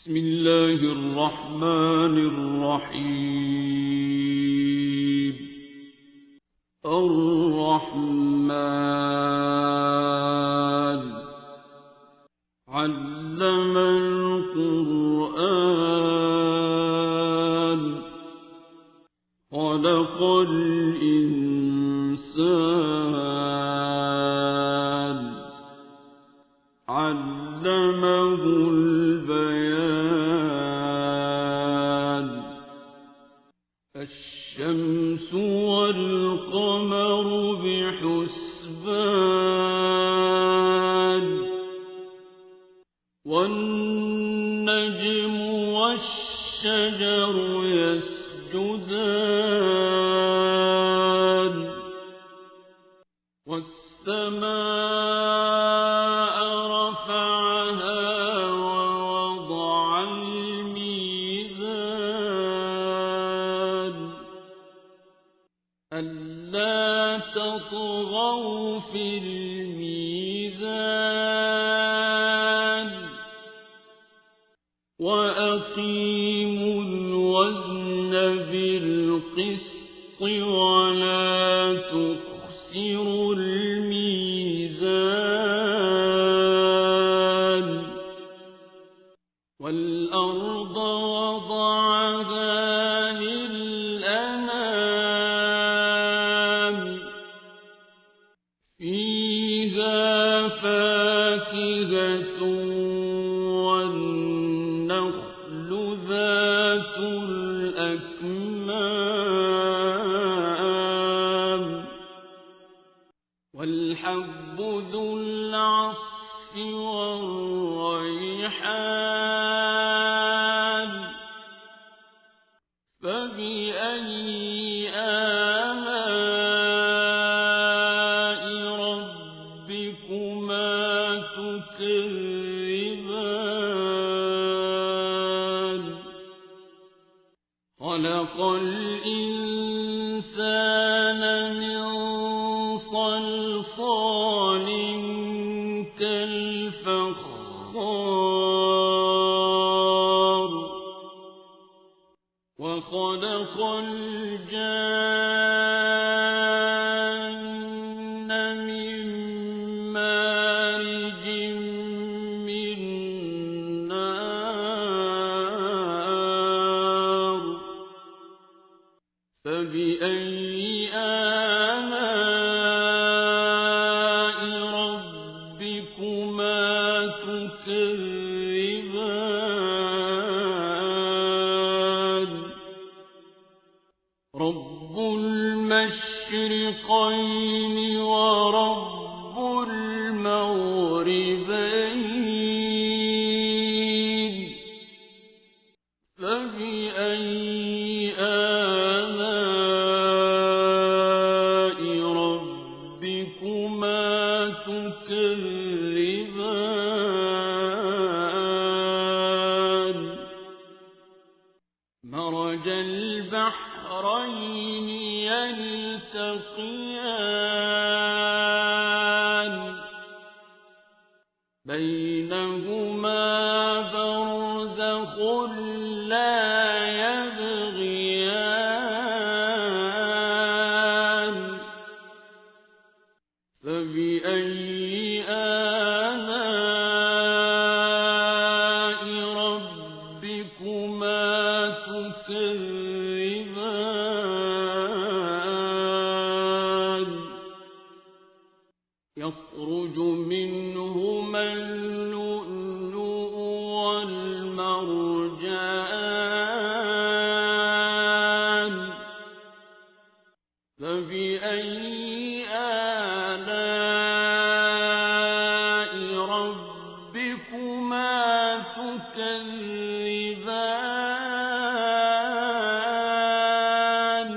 بسم الله الرحمن الرحيم. الرحمن علم القرآن خلق الإنسان علمه البيان. الشمس والقمر بحسبان والنجم والشجر يسجدان والسماء رفعها ووضع الميزان ألا تطغوا في الميزان وأقيموا الوزن بالقسط ولا تخسروا الميزان. والأرض وضعها للأنام فيها فاكهة والنخل ذات الأكمام والحب ذو العصف والريحان. فبأي آلاء ربكما تكذبان. خلق الإنسان من صلصال كالفخار وخلق الجان من مارج من نار. فبأي آلاء ربكما تكذبان. رب المشرقين ورب المغربين. فبأي آلاء ربكما تكذبان. مرج البحرين يلتقيان بينهما برزخ لا يبغيان. فبأي آلاء ربكما تكذبان. يخرج منهما اللؤلؤ والمرجان. فبأي آلاء ربكما تكذبان.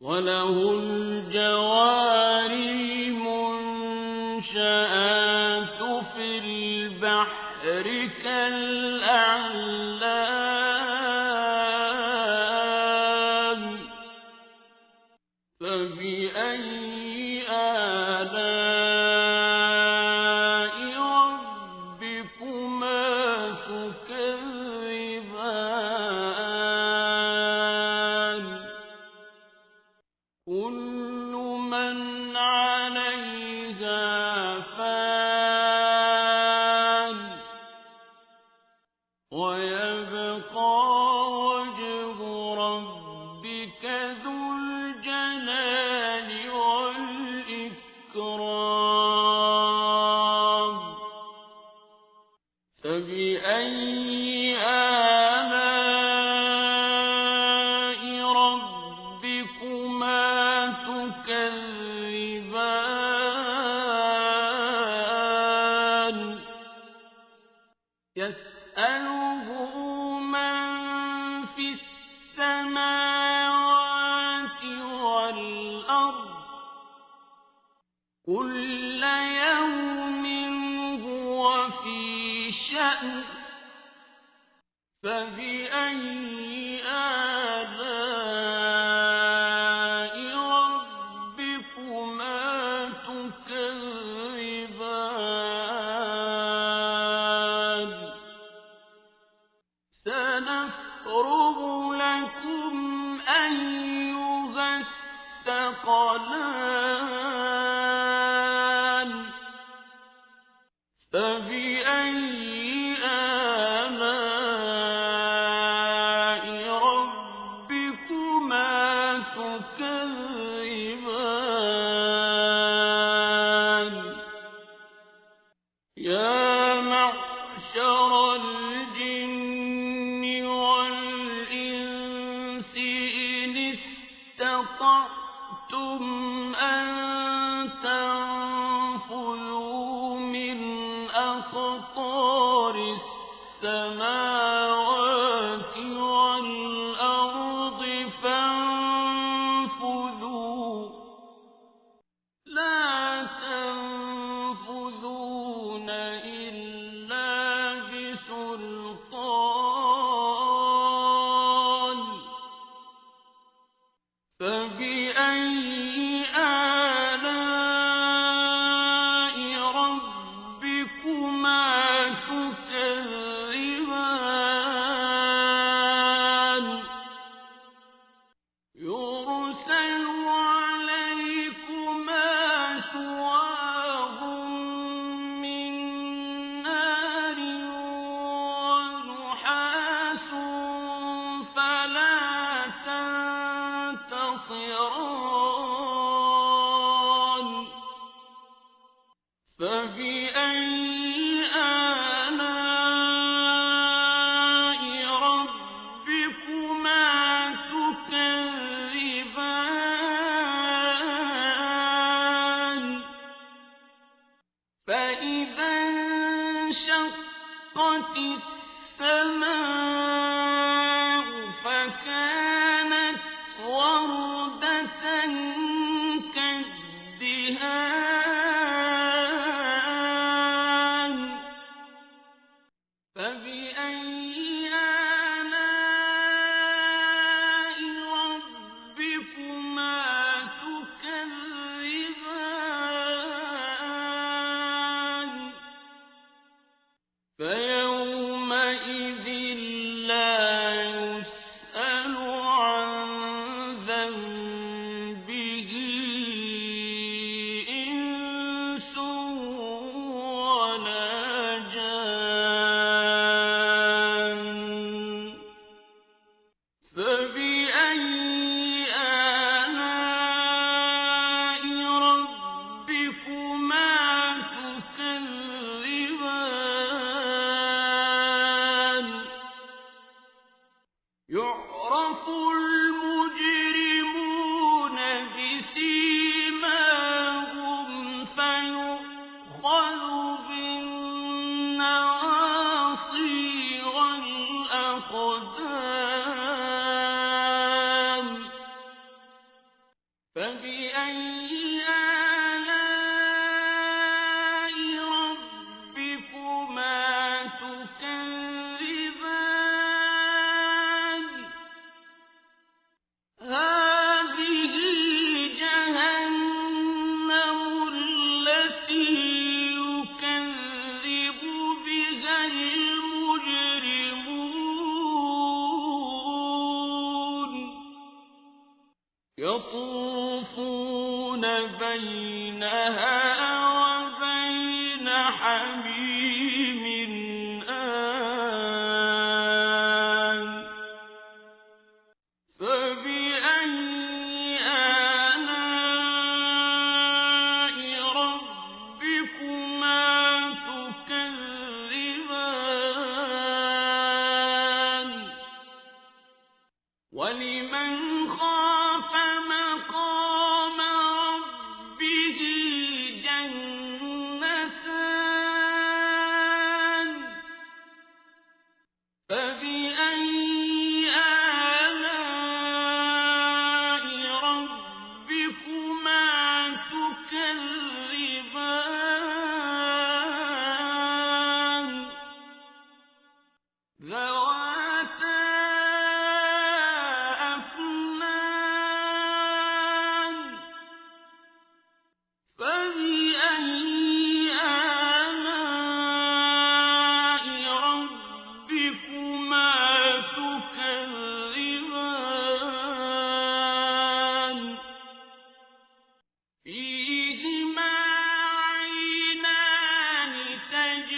وله الجوار المنشآت في البحر كالأعلام. فبأي آلاء ربكما تكذبان. فبأي آلاء ربكما تكذبان يسأله من في السماوات والأرض كل يوم هو في شأن فبأي آلاء ربكما تكذبان سنفرغ لكم أيها الثقلان فبأي آلاء ربكما تكذبان يا معشر الجن والإنس إن استطعتم أن تنفذوا من أقطار السماوات والأرض فانفذوا لا تنفذون إلا بسلطان فبأي آلاء ربكما تكذبان يرسل عليكما شواظ من نار ونحاس فلا تنتصران فبأي آلاء ربكما تكذبان فإذا انشقت السماء فكانت وردة كالدهان فبأي آلاء ربكما تكذبان فيومئذ لا يسأل عن ذنبه إنس ولا جان فبأي آلاء ربكما تكذبان يعرف المجرمون بسيماهم فيؤخذ بالنواصي والأقدام فبأي آلاء ربكما تكذبان هذه جهنم التي يكذب بها المجرمون يطوفون بينها وبين حميم آن فبأي آلاء ربكما تكذبان ذواتا أفنان فبأي آلاء ربكما تكذبان فيهما عينان تجريان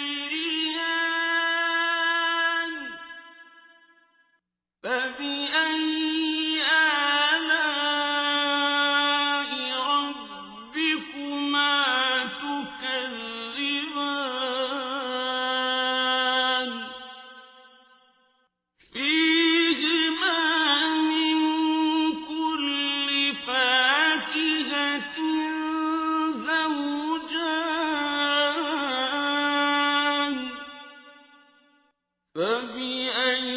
فبأي آلاء ربكما تكذبان فيهما من كل فاكهة زوجان فبأي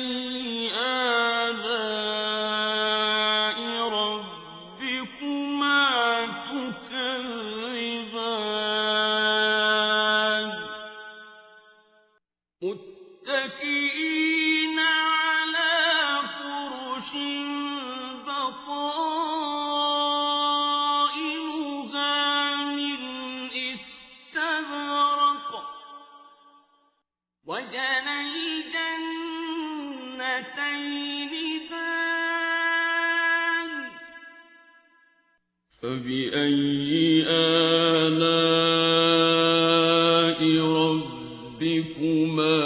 آلاء ربكما تكذبان متكئين على فرش بطائنها من استبرق وجنى الجنتين دان فبأي آلاء ربكما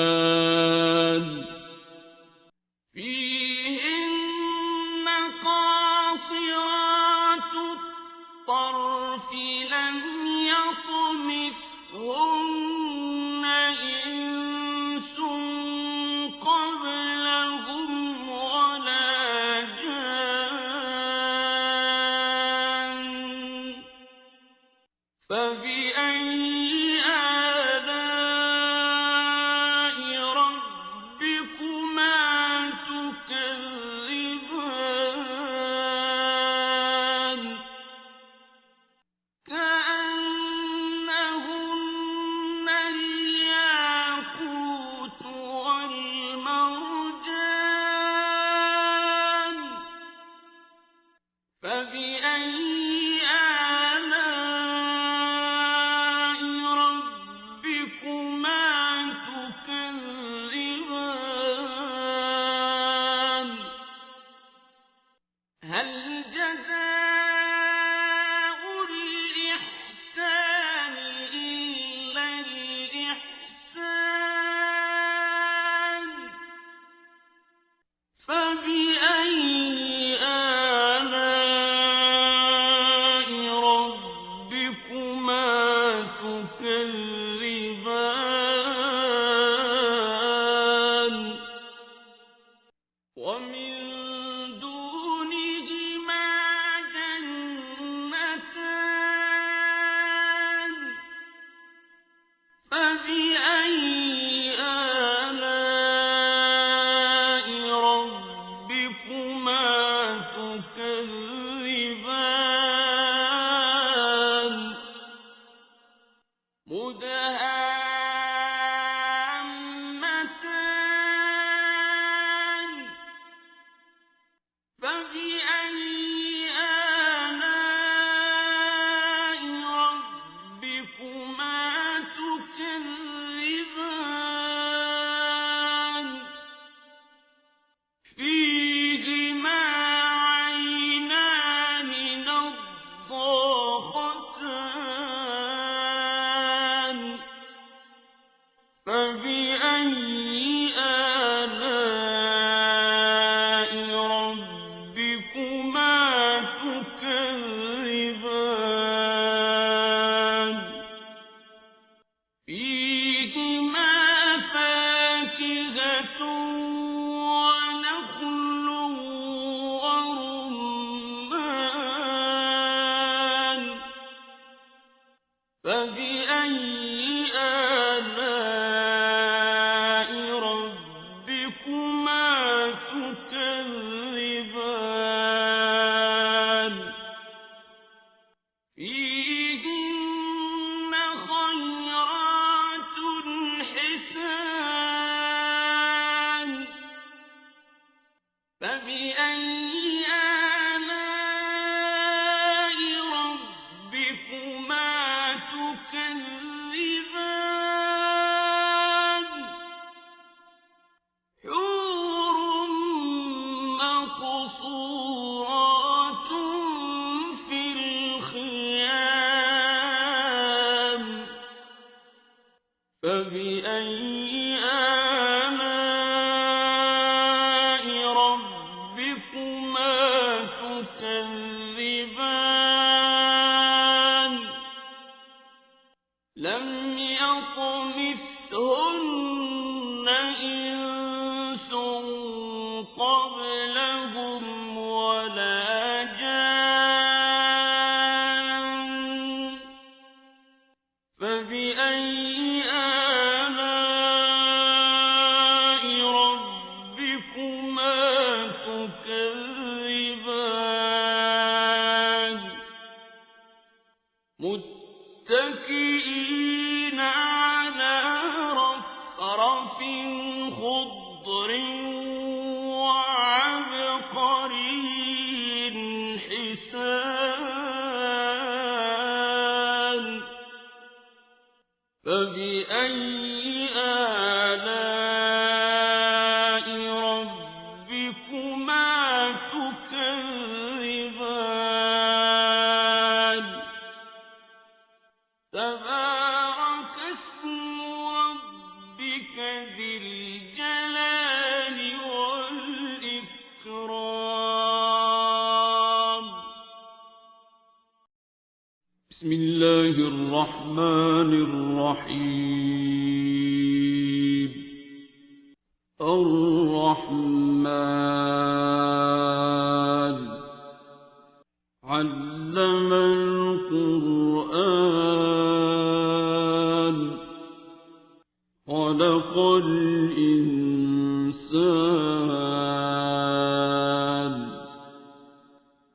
تكذبان فيهن قاصرات الطرف لم يطمثهن إنس قبلهم ولا جان فبأي آلاء ربكما تكذبان كأنهن الياقوت والمرجان فبأي آلاء ربكما تكذبان هل جزاء الإحسان إلا الإحسان فبأي آلاء ربكما تكذبان ومن دونهما جنتان فبأي آلاء ربكما تكذبان مدهامتان فبأي آلاء ربكما تكذبان فيهما عينان نضاختان فبأي آلاء ربكما تكذبان لم يطمثهن إنس قبلهم ولا جان فبأي آلاء ربكما تكذبان متكئين على رفرف خضر وعبقري حسان فبأي آلاء ربكما تكذبان تبارك اسم ربك ذي الجلال والإكرام بسم الله الرحمن الرحيم الرحمن علم القرآن خلق الإنسان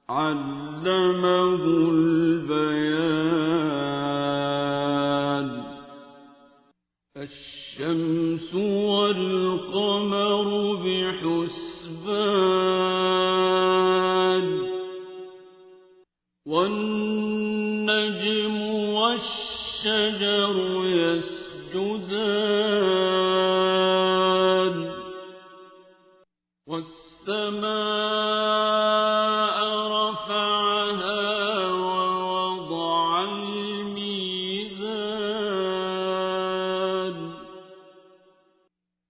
علمه البيان الشمس والقمر بحسبان والنجم والشجر يسجدان والسماء رفعها ووضع الميزان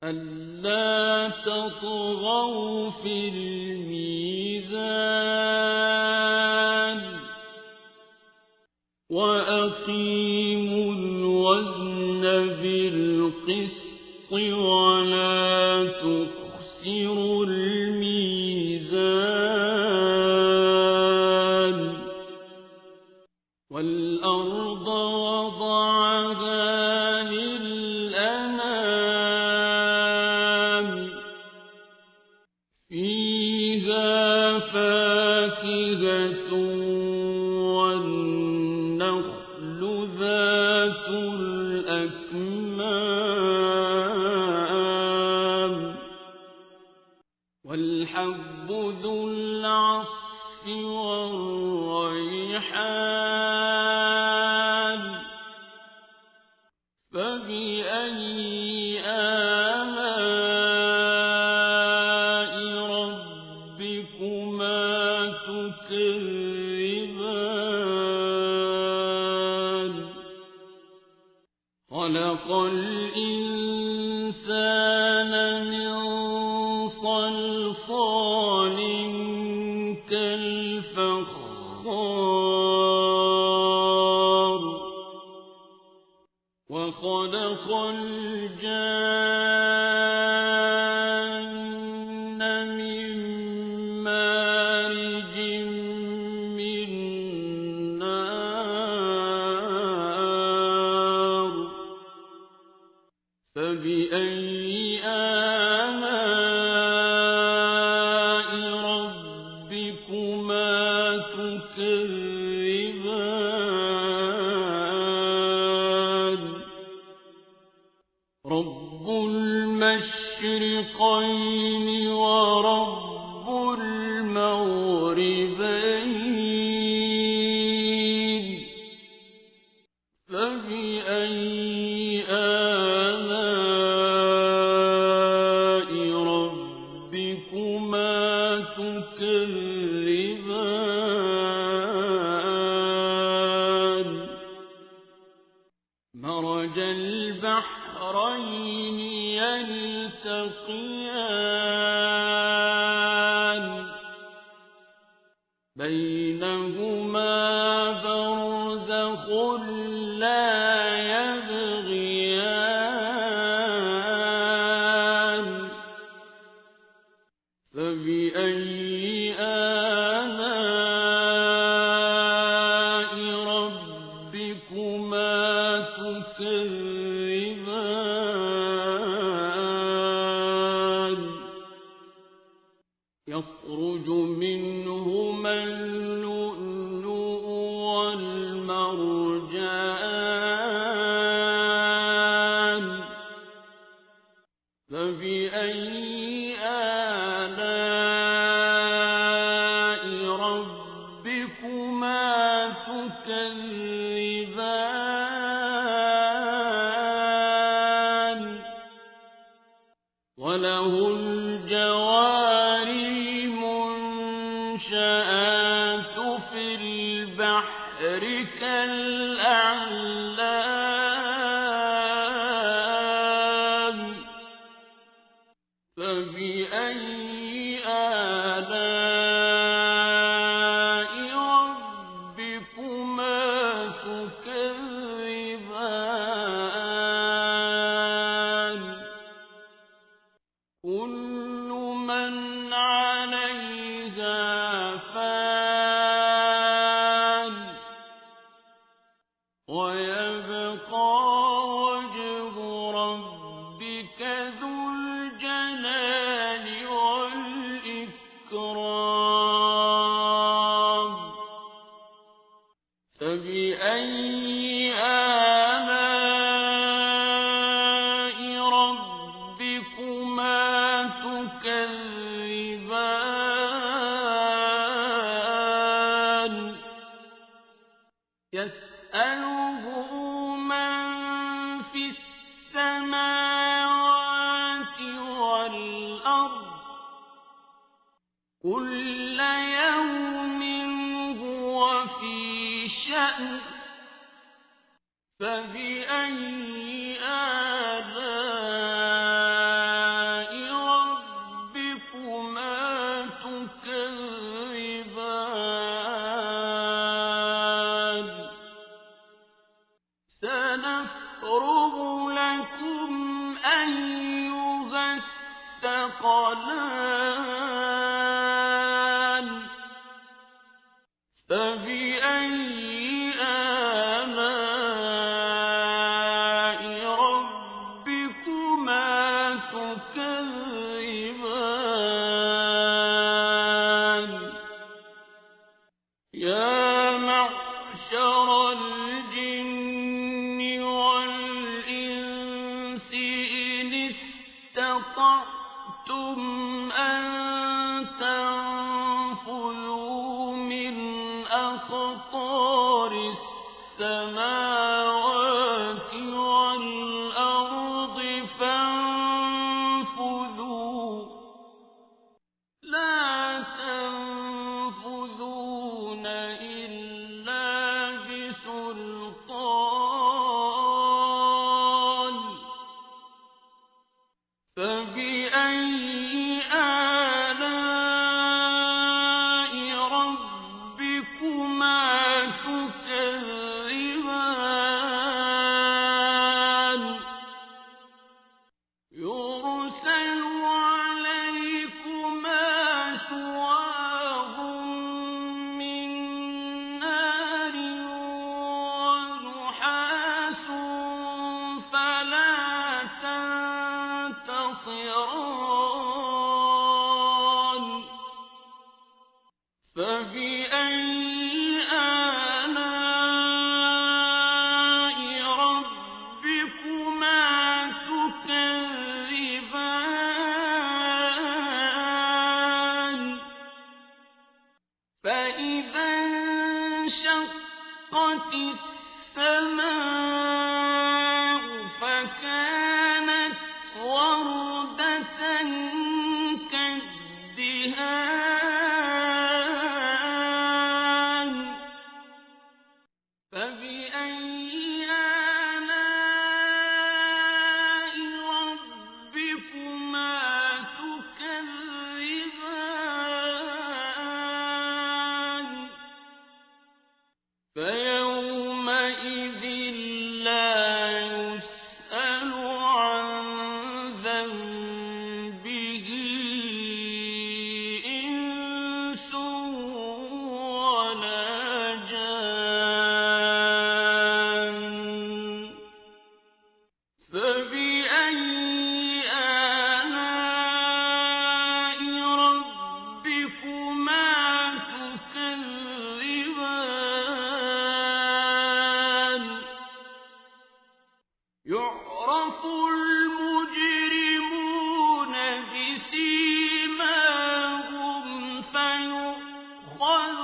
ألا تطغوا في الميزان وأقيموا الوزن بالقسط ولا تخسروا الميزان والأرض وضعها للأنام فيها فاكهة والنخل ذات الأكمام والحب ذو العصف والريحان فبأي آلاء ربكما تكذبان خلق الإنسان من صلصال كالفخار وخلق الجان من مارج من نار فبأي آلاء ربكما تكذبان رب المشرقين ورب المغربين فبأي آلاء ربكما تكذبان مرج البحرين يلتقيان بينهما برزخ لا يبغيان فبأي آلاء ربكما تكذبان يخرج منهما اللؤلؤ والمرجان فبأي آلاء ربكما تكذبان وله الجوار المنشآت في البحر كالأعلام فبأي آلاء ربكما تكذبان كل من عليها فان ويبقى وجه ربك ذو الجلال والإكرام فبأي آلاء ربكما تكذبان يسأله من في السماوات والأرض كل يوم هو في شأن فبأي آلاء ربكما تكذبان سنفرغ لكم أيها الثقلان فبأي آلاء ربكما تكذبان يا معشر الجن والإنس إن استطعتم أن تنفذوا من أقطار السماوات والأرض فانفذوا لا تنفذون إلا بسلطان فبأي آلاء ربكما تكذبان يرسل عليكما شواظ من نار ونحاس فلا تنتصران فبأي آلاء ربكما تكذبان يعرف المجرمون بسيماهم فيؤخذ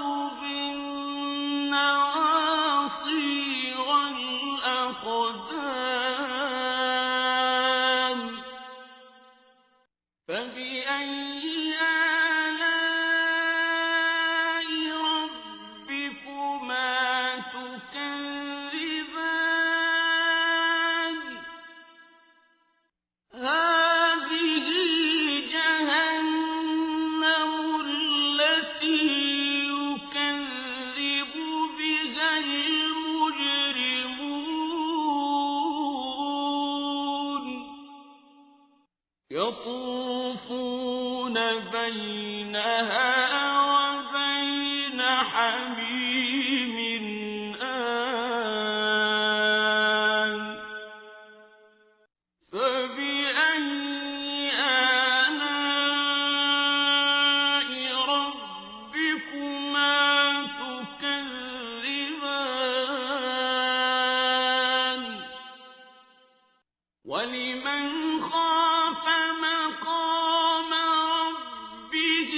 بالنواصي والأقدام فبأي آلاء ربكما تكذبان هذه جهنم التي يكذب بها المجرمون يطوفون بينها وبين حميم آن فبأي آلاء ربكما تكذبان ولمن خاف مقام ربه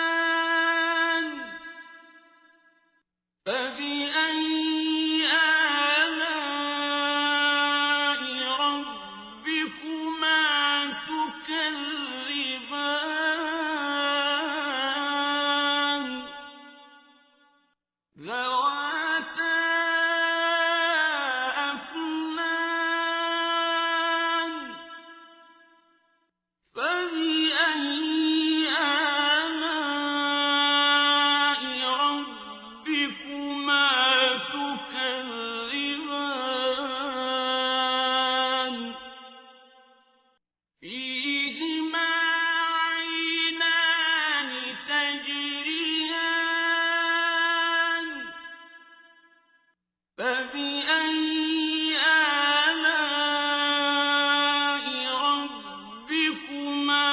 جنتان فبأي آلاء ربكما تكذبان ذواتا أفنان فبأي آلاء ربكما تكذبان فيهما عينان تجريان فبأي آلاء ربكما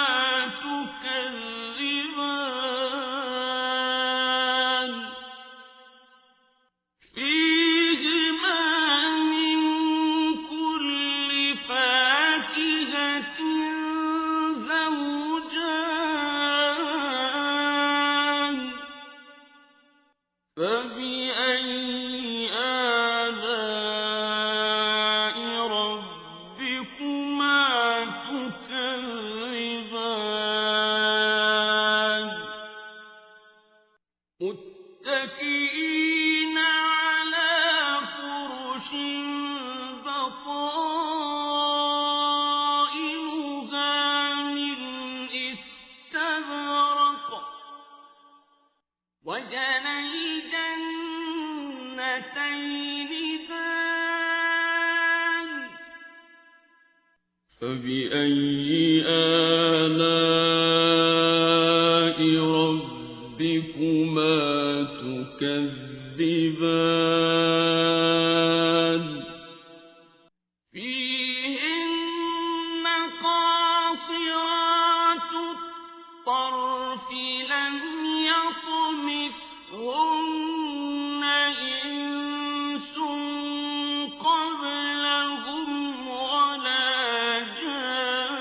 تكذبان فيهما من كل فاكهة زوجان فبأي آلاء ربكما تكذبان متكئين على فرش بطائنها من استبرق وجنى الجنتين دان فبأي آلاء ربكما تكذبان فيهن قاصرات الطرف لم يطمثهن إنس قبلهم ولا جان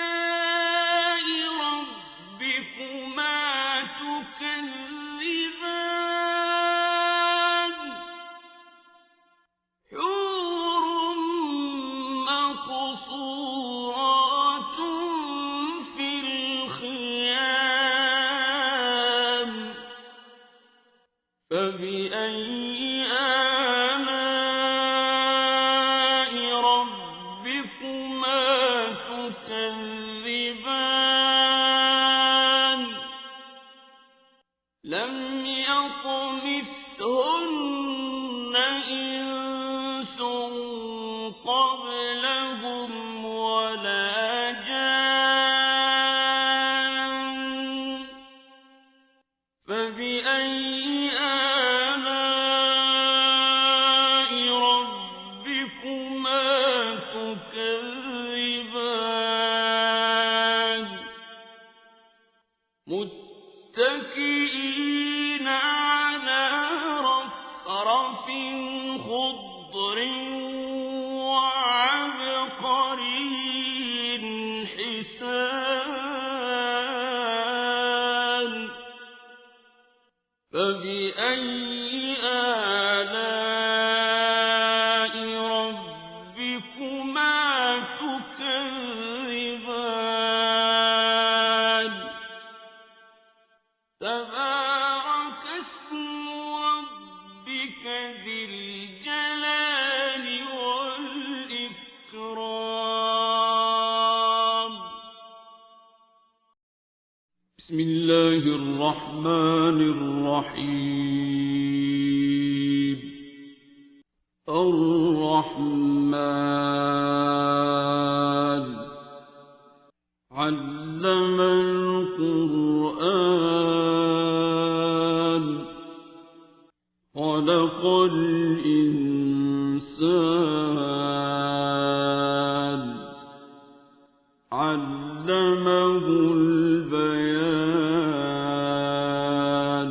آلاء ربكما تكذبان حور مقصورات في الخيام فبأي آلاء ربكما تكذبان لم يطمثهن إنس قبلهم ولا جان فبأي آلاء ربكما تكذبان متكئين على رفرف خضر وعبقري حسان فبأي آلاء ربكما تكذبان تبارك اسم ربك ذي الجلال والإكرام بسم الله الرحمن الرحيم الرحمن علم القرآن خلق الإنسان علمه البيان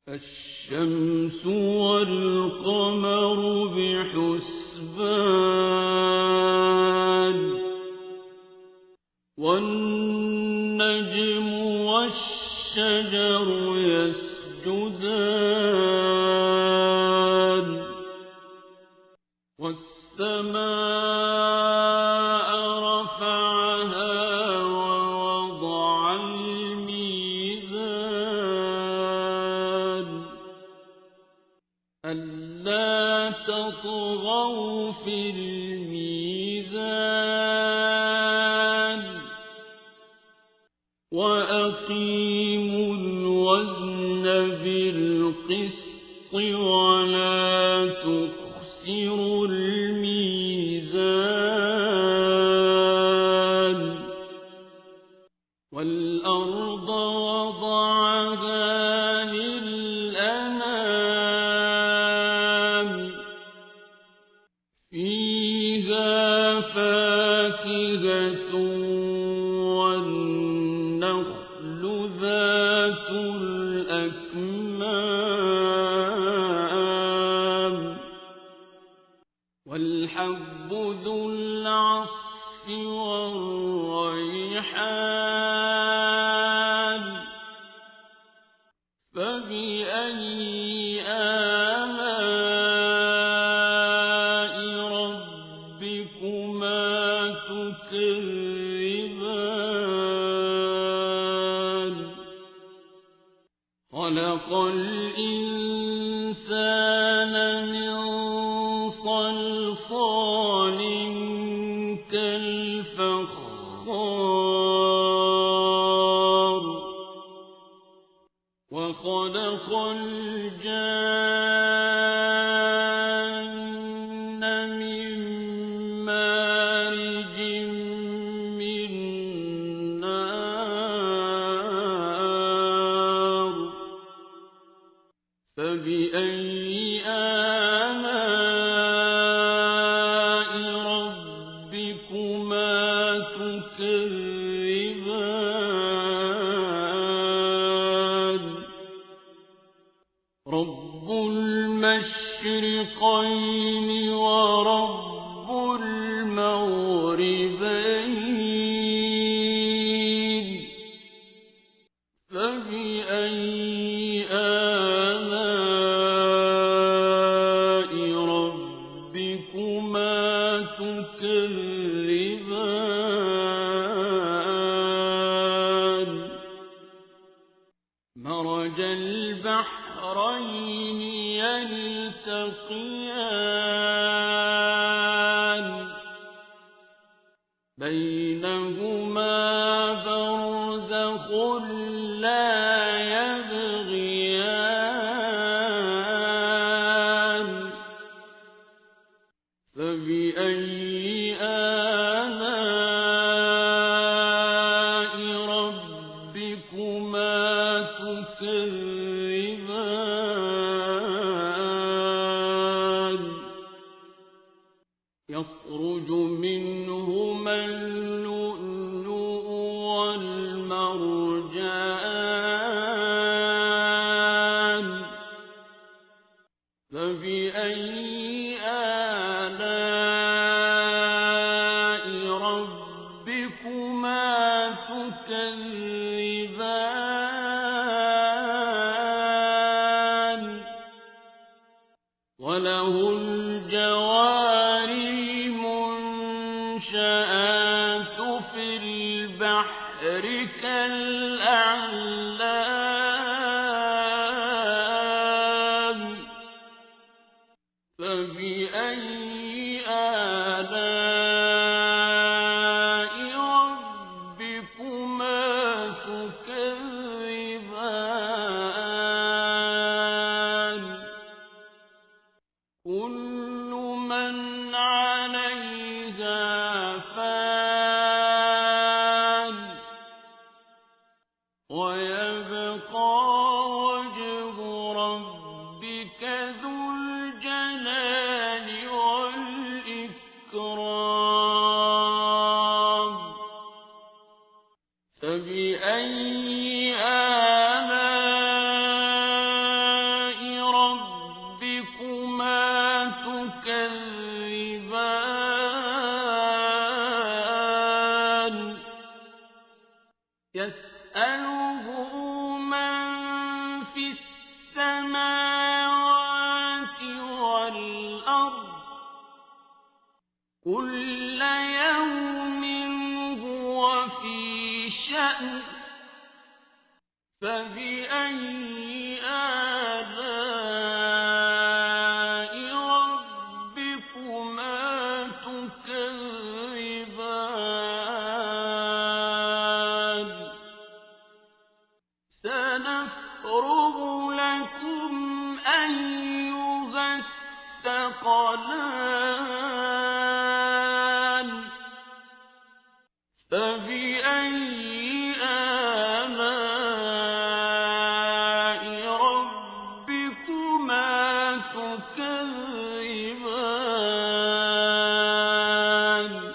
الشمس والقمر بحسبان والنجم والشجر يسجدان والسماء رفعها ووضع الميزان ألا تطغوا في الميزان وأقيموا الوزن بالقسط ولا تخسروا الميزان والأرض وضعها للأنام فيها فاكهة والنخل ذات الأكمام والحب ذو العصف والريحان فبأي آلاء ربكما تكذبان خلق الإنسان من صلصال كالفخار وخلق الجان من مارج من نار فبأي آلاء ربكما تكذبان رب المشرقين ورب يستويان بينهما برزخ لا يبغيان فبأي آلاء ربكما تكذبان يخرج منهما اللؤلؤ والمرجان فبأي آلاء ربكما تكذبان وله الجوار المنشآت في البحر كالأعلام فبأي آلاء ربكما تكذبان كل من عليها فان ويبقى وجه ربك ذو الجلال والإكرام فبأي آلاء ربكما تكذبان يسأله من في السماوات والأرض كل يوم هو في شأن فبأي آلاء ربكما تكذبان سنفرغ لكم أيها الثقلان فبأي آلاء ربكما تكذبان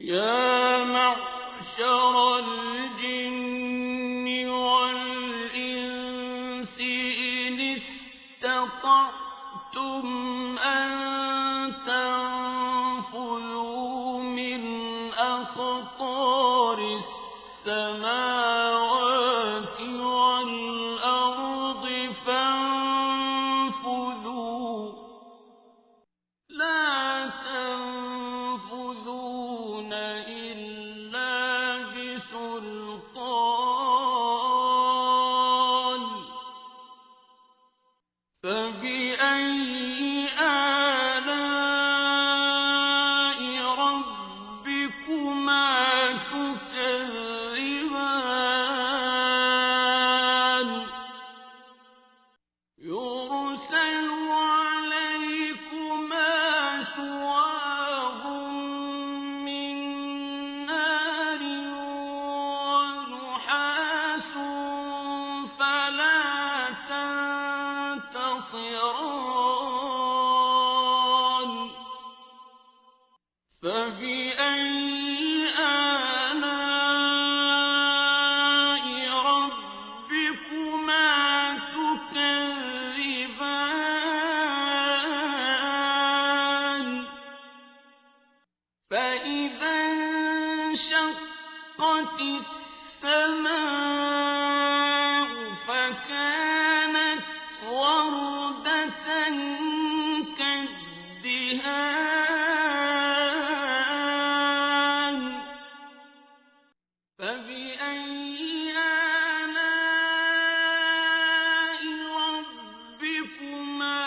يا معشر الجن والإنس إن استطعتم أن تنفذوا من أقطار السماوات والأرض فانفذوا لا تنفذون إلا بسلطان فبأي آلاء ربكما تكذبان يرسل عليكما شواظ من نار ونحاس فلا تنتصران فبأي آلاء ربكما تكذبان فإذا انشقت السماء فكانت وردة كالدهان فبأي آلاء ربكما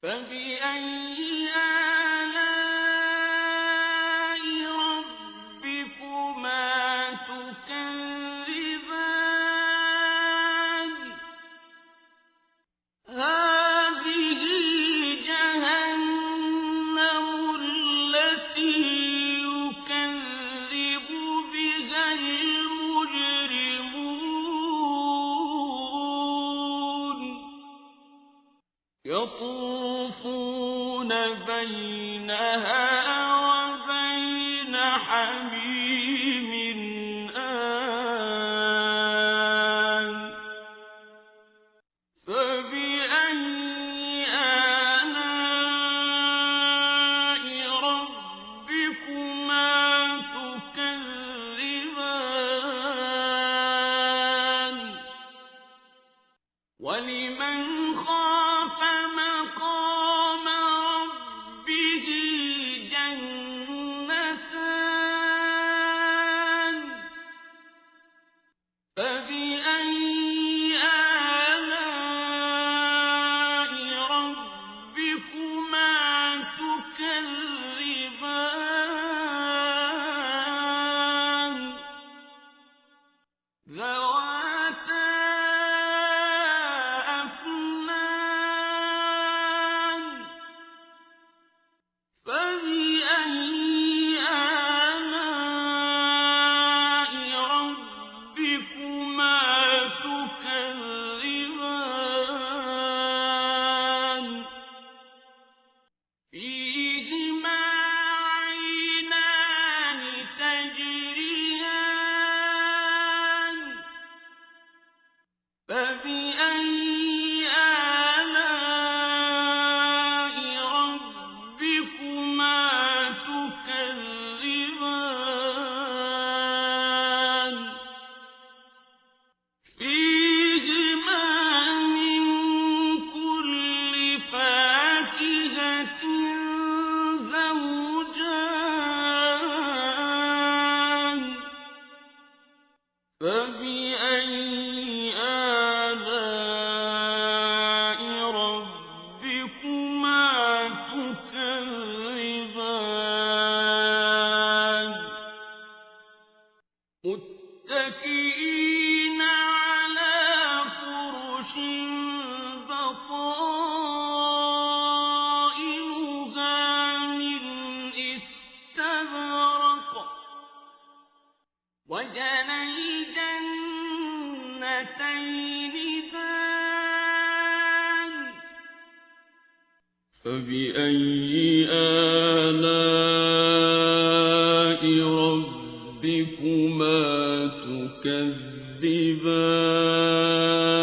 فبأي آلاء ربكما تكذبان هذه جهنم التي يكذب بها المجرمون يطوفون بينها وبين حميم آن فبأي آلاء ربكما تكذبان ولمن خاف مقام ربه جنتان فبأي آلاء ربكما تكذبان ذواتا أفنان فبأي آلاء ربكما تكذبان فيهما عينان تجريان فبأي آلاء ربكما تكذبان فيهما من كل فاكهة زوجان فبأي آلاء ربكما تكذبان متكئين على فرش بطائنها من استبرق وجنى الجنتين دان فبأي آلاء ربكما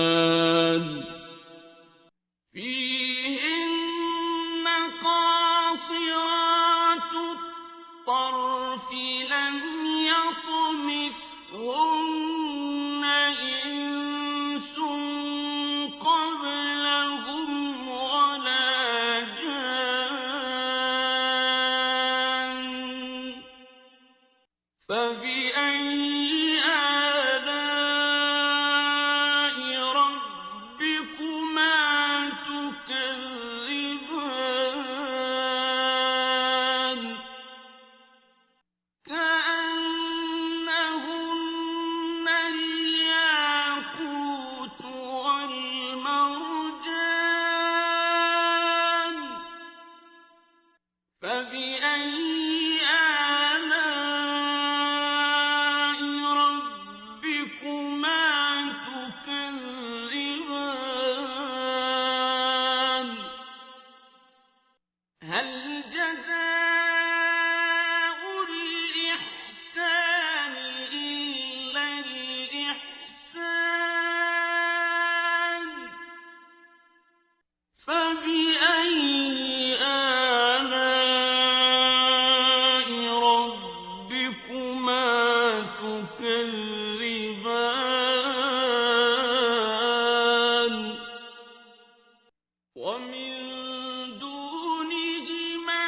تكذبان فيهن قاصرات الطرف لم يطمثهن إنس قبلهم ولا جان فبأي آلاء ربكما تكذبان كأنهن الياقوت والمرجان فبأي آلاء ربكما تكذبان هل جزاء الإحسان إلا الإحسان فبأي آلاء ربكما تكذبان ومن دونهما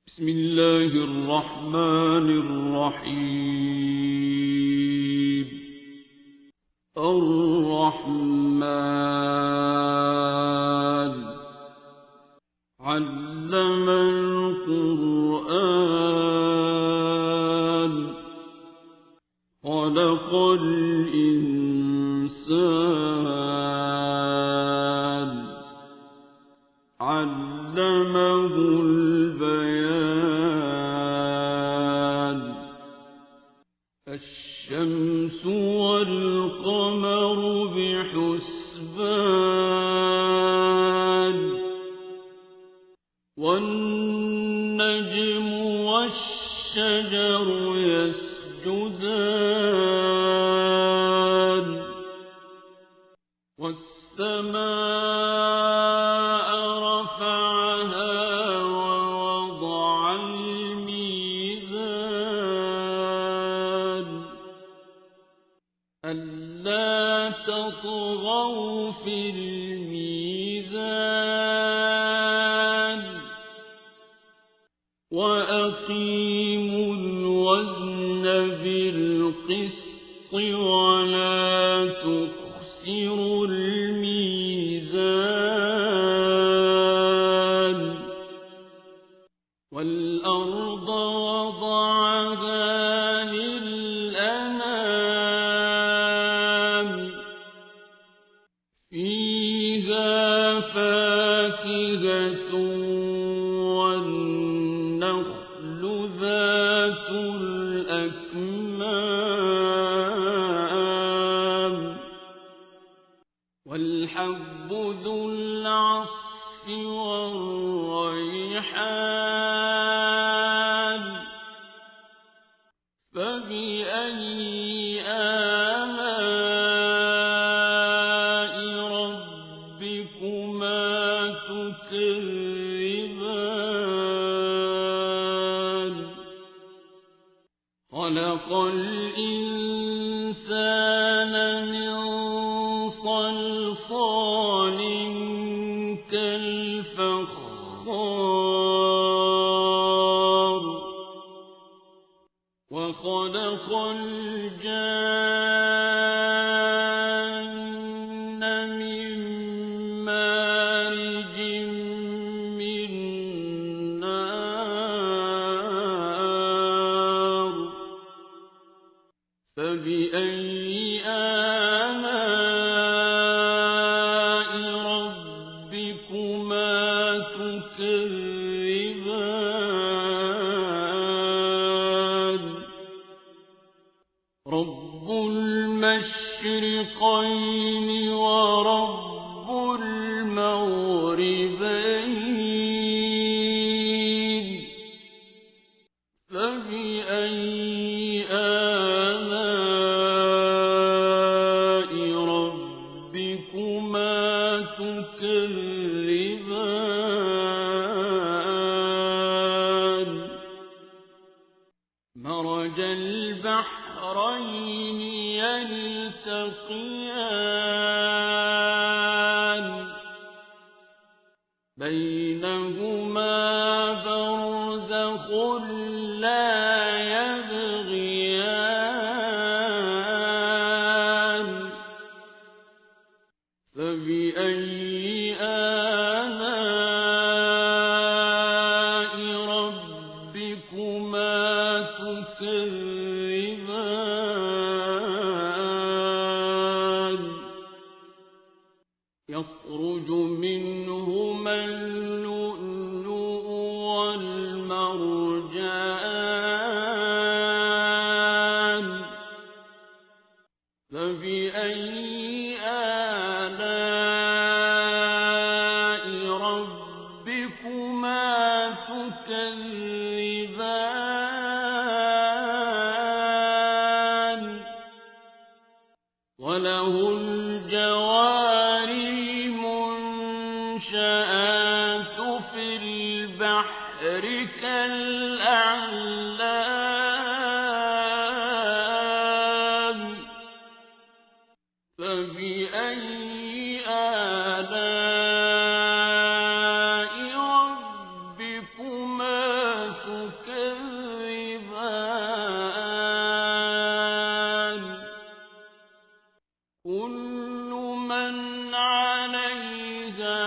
بسم الله الرحمن الرحيم. الرحمن علم القرآن خلق الإنسان علمه البيان الشمس والقمر بحسبان والنجم والشجر يسجدان والسماء رفعها ووضع الميزان ألا تطغوا في الميزان وأقيموا الوزن بالقسط ولا تخسروا الميزان والأرض وضعها للأنام فيها فاكهة والنخل ذات الأكمام والحب ذو العصف والريحان فبأي آلاء ربكما تكذبان خلق الإنسان من صلصال كالفخار وخلق الجان من مارج من نار فبأي آلاء ربكما تكذبان رب المشرقين ورب المغربين فبأي آلاء ربكما تكذبان مرج البحرين يلتقيان بينهما برزخ لا يبغيان فبأي آلاء ربكما تكذبان يخرج منهما اللؤلؤ والمرجان فبأي آلاء ربكما تكذبان وله الجوار المنشآت في البحر كالأعلام فبأي آلاء ربكما تكذبان كل من عليها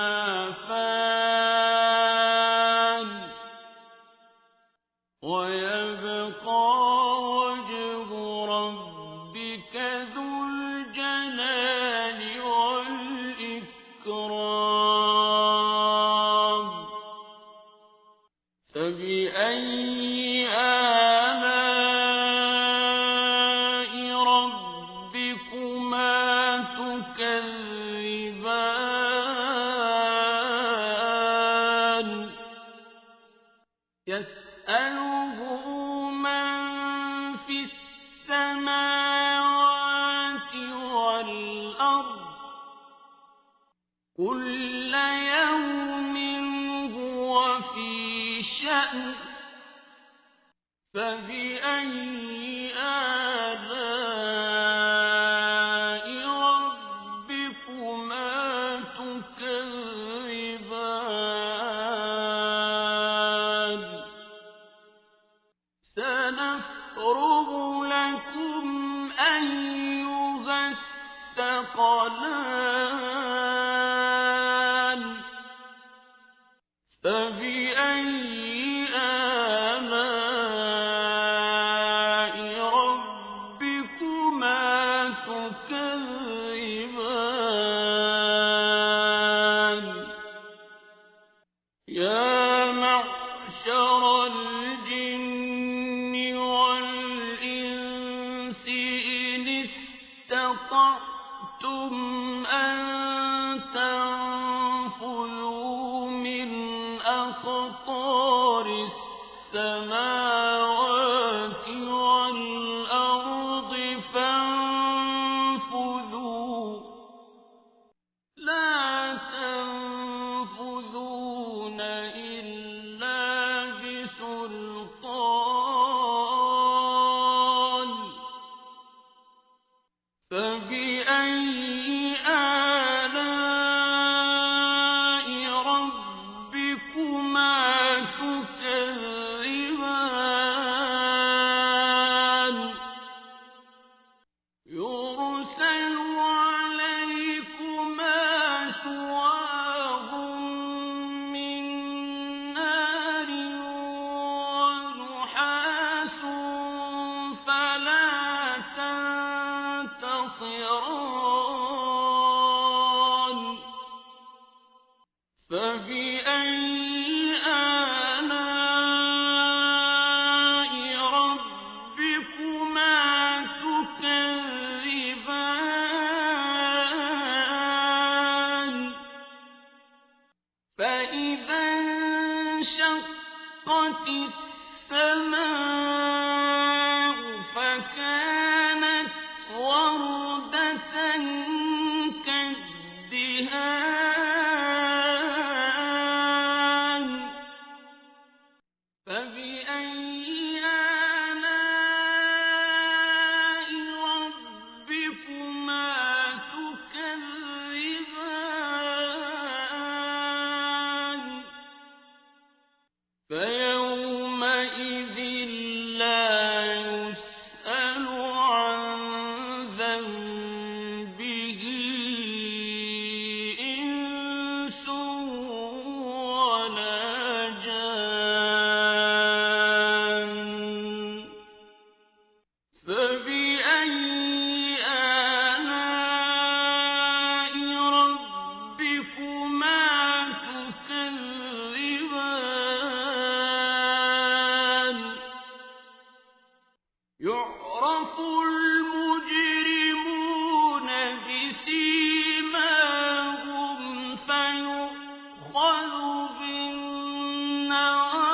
فان ويبقى وجه ربك ذو الجلال والإكرام فبأي آلاء ربكما تكذبان يسأله من في السماوات والأرض كل يوم هو في شأن فبأي آلاء ربكما تكذبان سنفرغ لكم أيها الثقلان فبأي آلاء ربكما تكذبان يا معشر الجن والإنس إن استطعتم أن تنفذوا أقطار السماوات والأرض فانفذوا لا تنفذون إلا بسلطان فبأي آلاء ربكما تكذبان يرسل عليكما شواظ من نار ونحاس فلا تنتصران فبأي آلاء ربكما تكذبان فإذا انشقت السماء فكانت وردة كالدهان فبأي آلاء ربكما تكذبان فيومئذ لا يسأل عن ذنبه إنس ولا جان فبأي آلاء ربكما تكذبان يعرف المجرمون بسيماهم فيؤخذ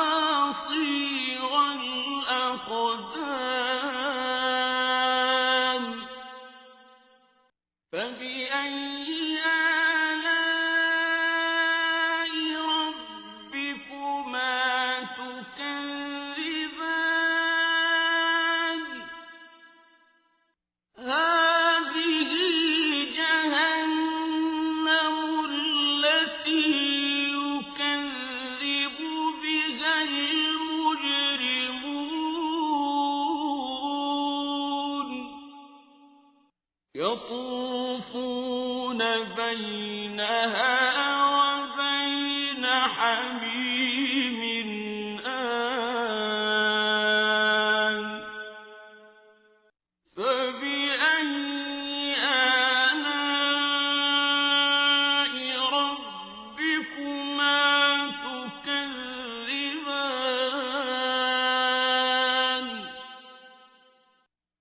بالنواصي والأقدام فبأي آلاء ربكما تكذبان هذه جهنم التي يكذب بها المجرمون يطوفون بينها وبين حميم آن فبأي آلاء ربكما تكذبان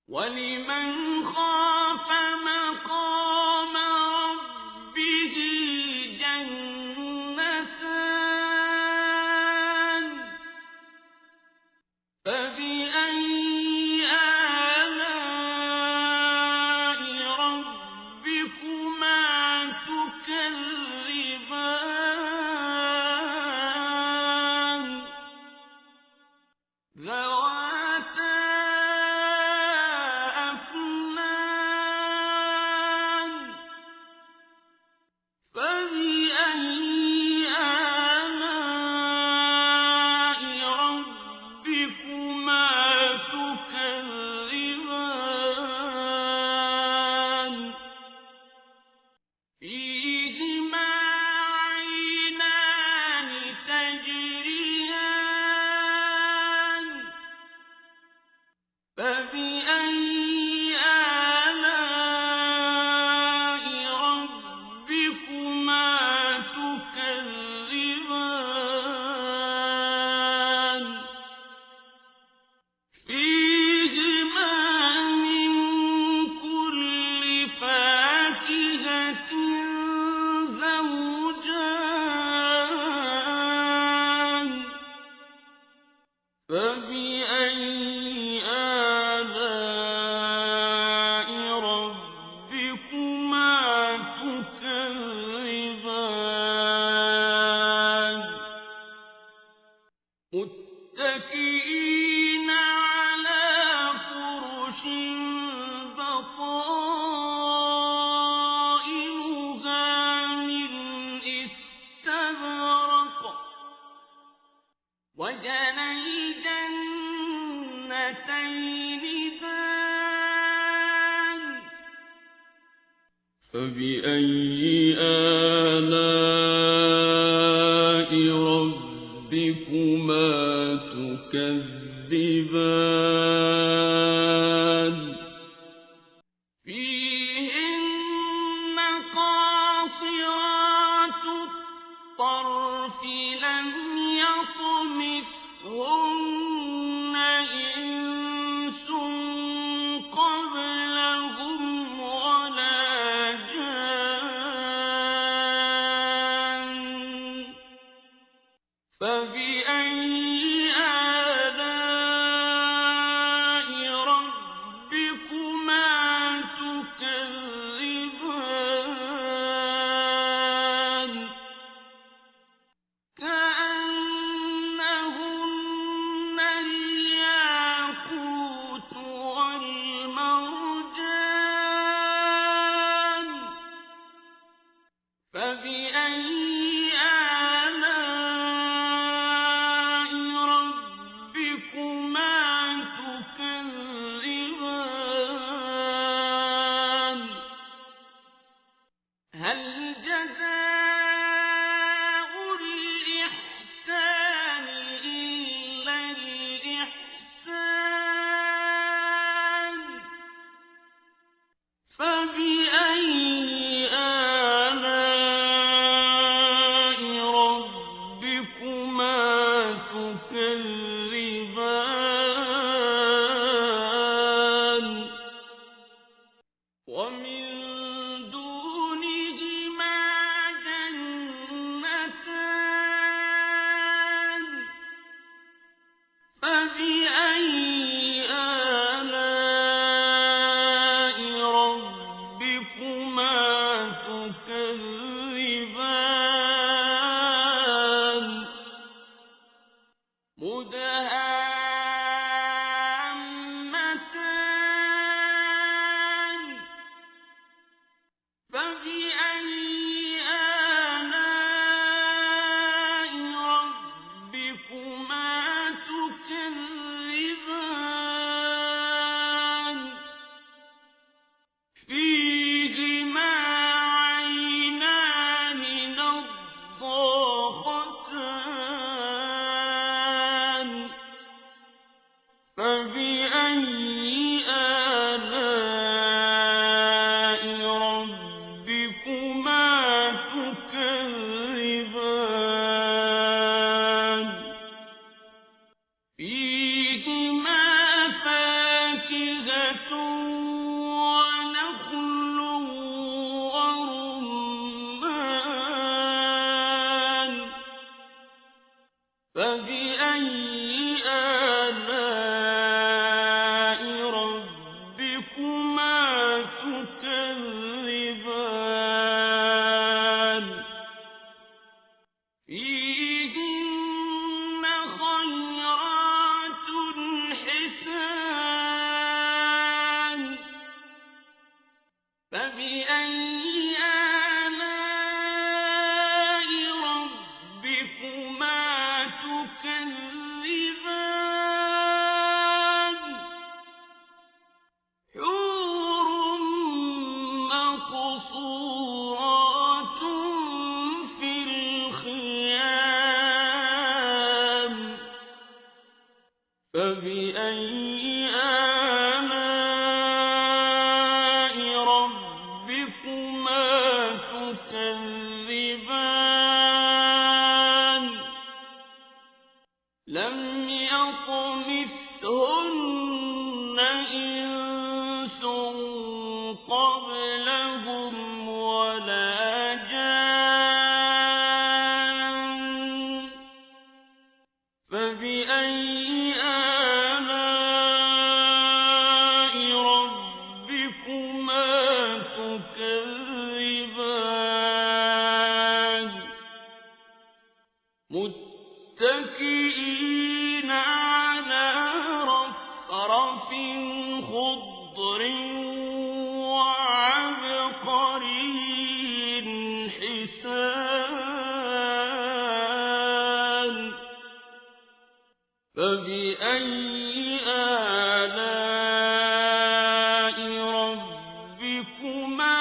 ولمن خاف مقام ربه جنتان فبأي آلاء ربكما تكذبان متكئين على فرش بطائنها من استبرق وجنى الجنتين دان فبأي آلاء ربكما تكذبان فيهن قاصرات الطرف لم يطمثهن إنس قبلهم ولا جان فبأي آلاء ربكما تكذبان كأنهن الياقوت والمرجان فبأي آلاء ربكما تكذبان هل جزاء الإحسان إلا الإحسان فبأي آلاء ربكما تكذبان ومن دونهما جنتان فبأي آلاء ربكما تكذبان مدهامتان فبأي آلاء ربكما تكذبان فيهما عينان نضاختان فبأي آلاء ربكما تكذبان فيهما فاكهة ونخل ورمان فبأي آلاء ربكما تكذبان فيهن خيرات حسان فبأي آلاء ربكما تكذبان حور مقصورات في الخيام فبأي آلاء ربكما تكذبان لم يطمثهن إنس قبلهم ولا جان فبأي متكئين على رفرف خضر وعبقري حسان فبأي آلاء ربكما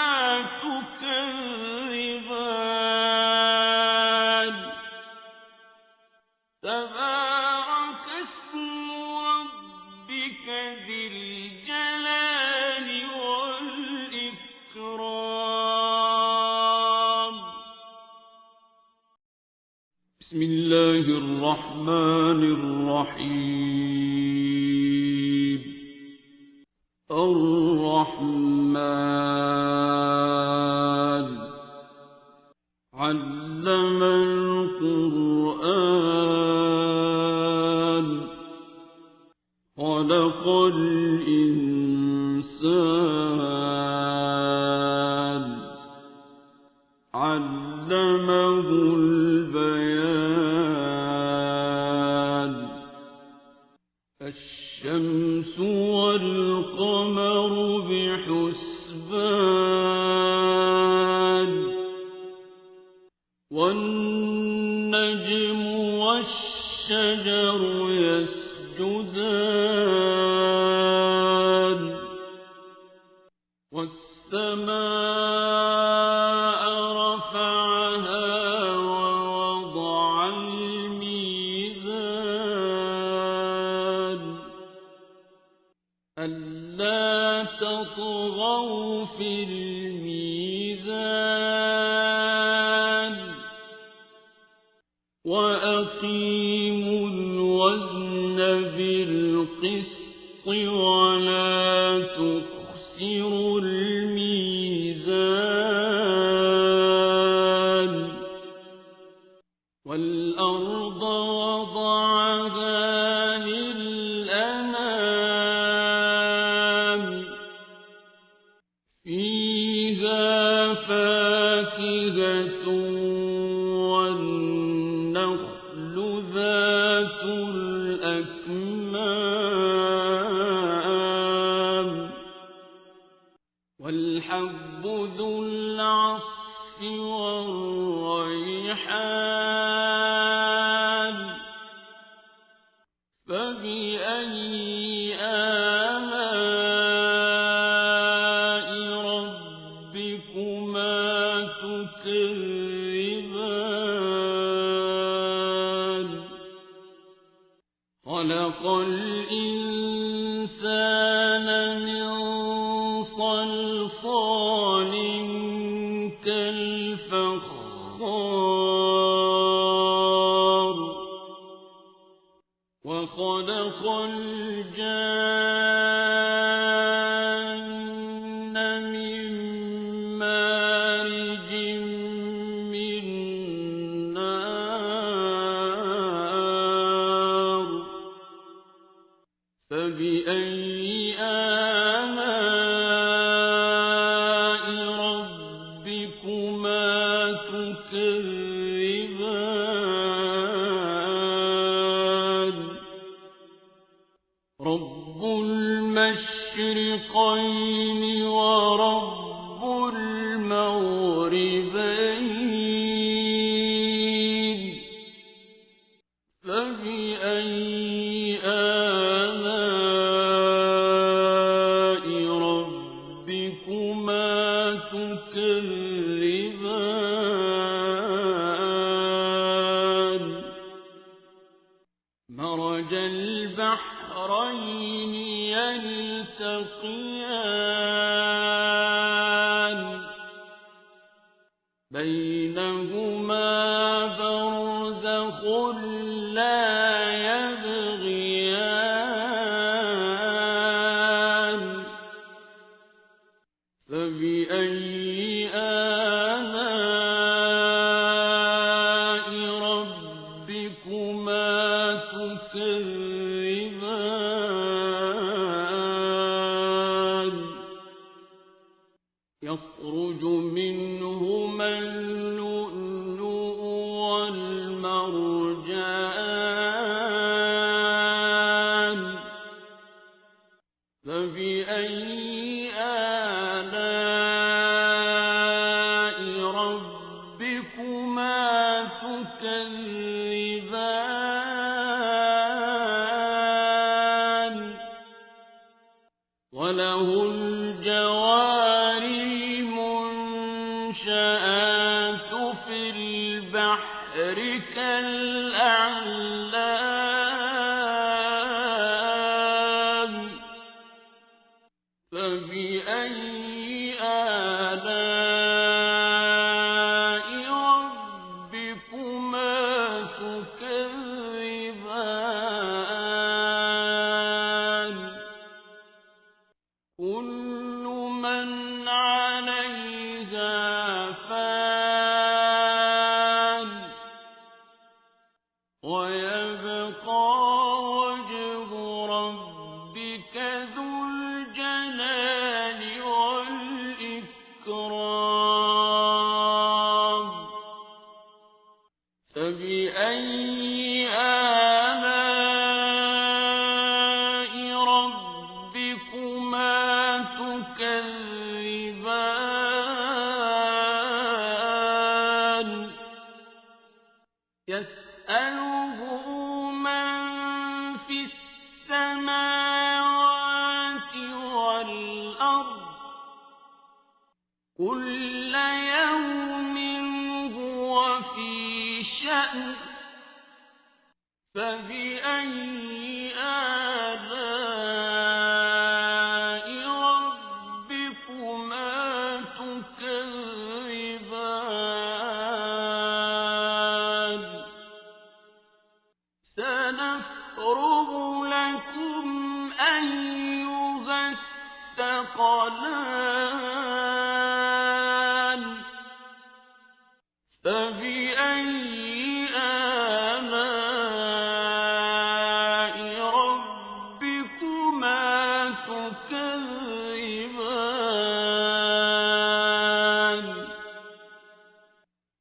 تكذبان تبارك اسم ربك ذي الجلال والإكرام بسم الله الرحمن الرحيم الرحمن علم القرآن خلق الإنسان علمه البيان الشمس والقمر بحسبان والنجم والشجر يسجدان والسماء رفعها ووضع الميزان ألا تطغوا في الميزان وأقيموا الوزن بالقسط ولا تخسروا الميزان والأرض وضعها للأنام فيها فاكهة والنخل ذات الأكمام والحب ذو العصف والريحان فبأي آلاء ربكما تكذبان خلق الإنسان من صلصال كالفخار وخلق الجان من مارج من نار فبأي آلاء ربكما تكذبان رب المشرقين ورب المغربين فبأي آلاء ربكما تكذبان مرج البحرين يلتقيان بينهما برزخ لا يبغيان فبأي آلاء ربكما تكذبان يخرج منهما اللؤلؤ والمرجان ومرجان فبأي آلاء ربكما تكذبان وله الجوار المنشآت في البحر كالأعلام فبأي آلاء ربكما تكذبان كل من عليها فان ويبقى وجه ربك ذو الجلال والإكرام فبأي آلاء ربكما تكذبان يسأله من في السماوات والأرض كل يوم هو في شأن فبأي آلاء ربكما تكذبان سنفرغ لكم أيها الثقلان فبأي آلاء ربكما تكذبان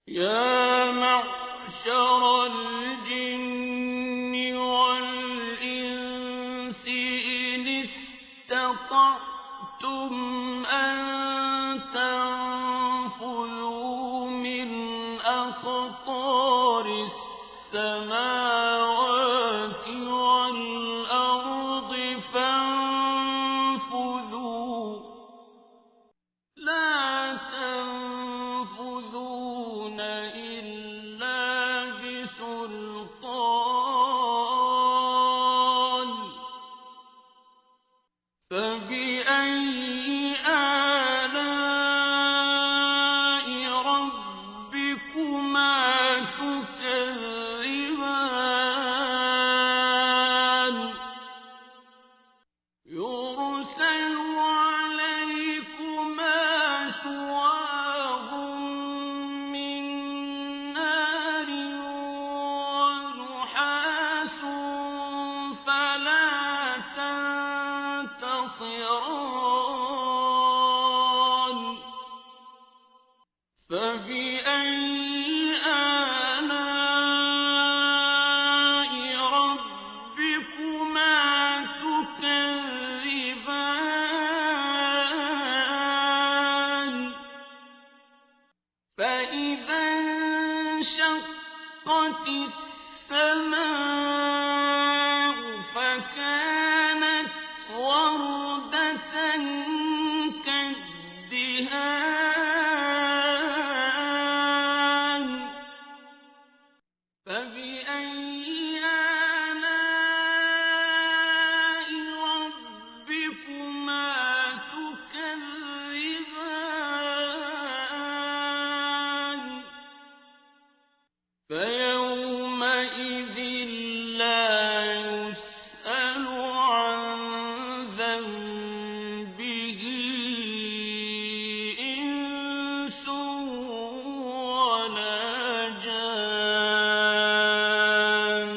يا معشر الجن والإنس إن استطعتم أن تنفذوا من أقطار السماوات والأرض فانفذوا لا تنفذون إلا بسلطان فبأي آلاء ربكما تكذبان يرسل عليكما شواظ من نار ونحاس فلا تنتصران فبأي آلاء ربكما تكذبان فإذا انشقت السماء فكانت وردة كالدهان فبأي آلاء ربكما تكذبان فيومئذ لا يسأل عن ذنبه إنس ولا جان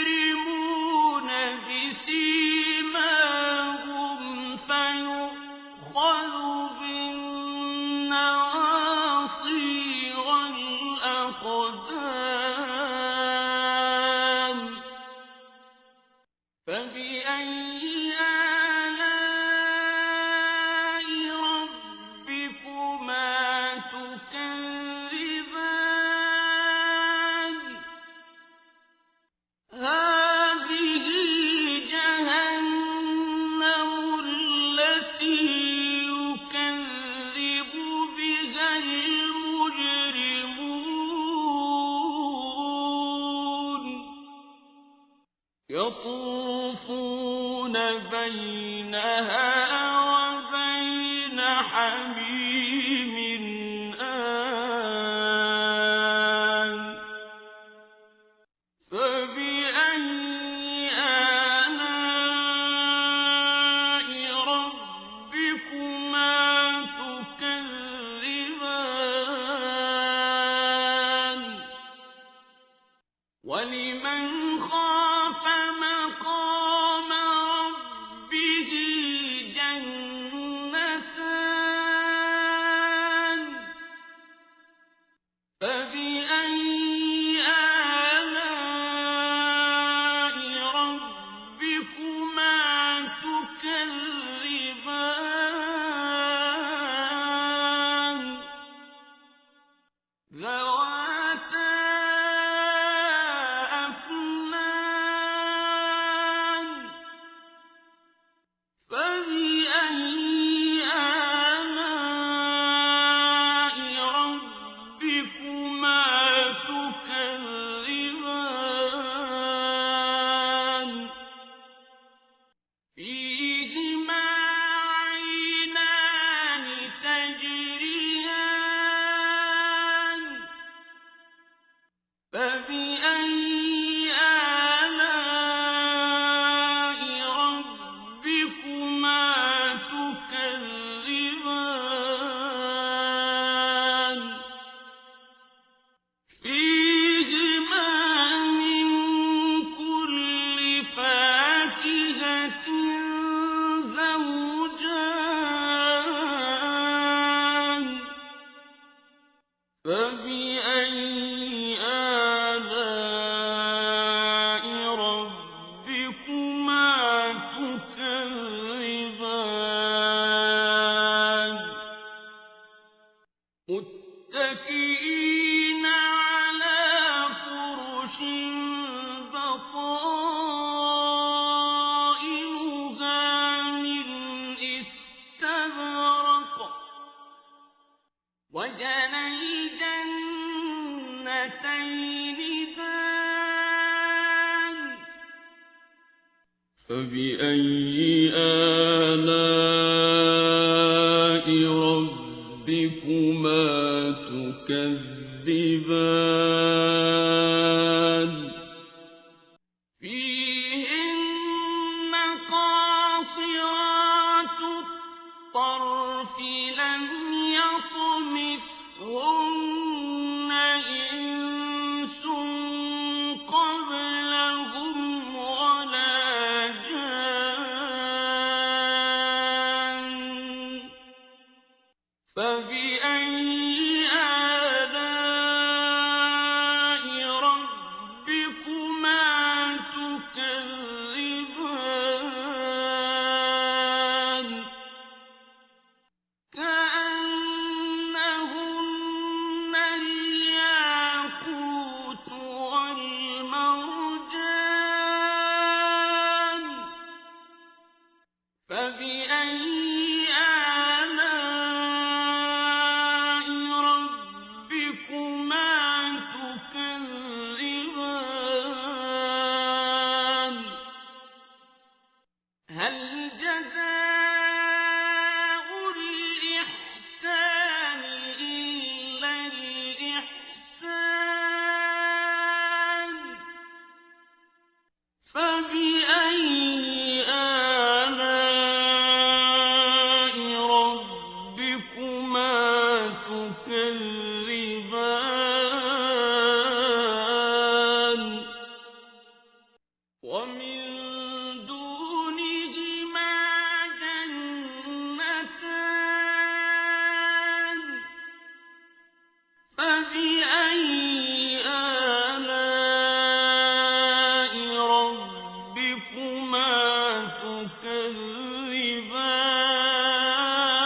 المجرمون بسيماهم فيؤخذ بالنواصي والأقدام فبأي آلاء ربكما تكذبان هذه جهنم التي يكذب بها المجرمون يطوفون بينها وبين حميم آن فبأي آلاء ربكما تكذبان ولمن خاف مقام ربه جنتان فبأي آلاء ربكما تكذبان ذواتا أفنان فبأي آلاء ربكما تكذبان فيهما عينان تجريان فبأي آلاء ربكما تكذبان فيهما من كل فاكهة زوجان فبأي آلاء ربكما تكذبان متكئين على فرش بطائنها من استبرق وجنى الجنتين دان فبأي آلاء ربكما تكذبان فيهن قاصرات الطرف لم يطمثهن إنس قبلهم ولا جان فبأي آلاء فبأي آلاء ربكما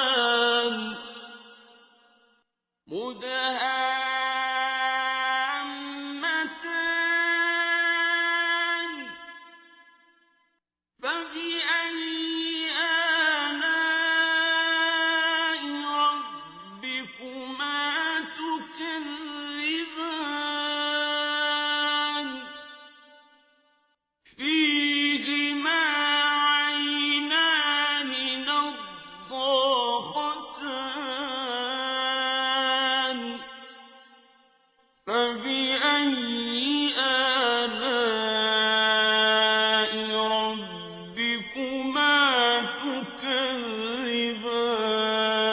تكذبان مدهامتان فبأي آلاء ربكما تكذبان فيهما عينان نضاختان فبأي آلاء ربكما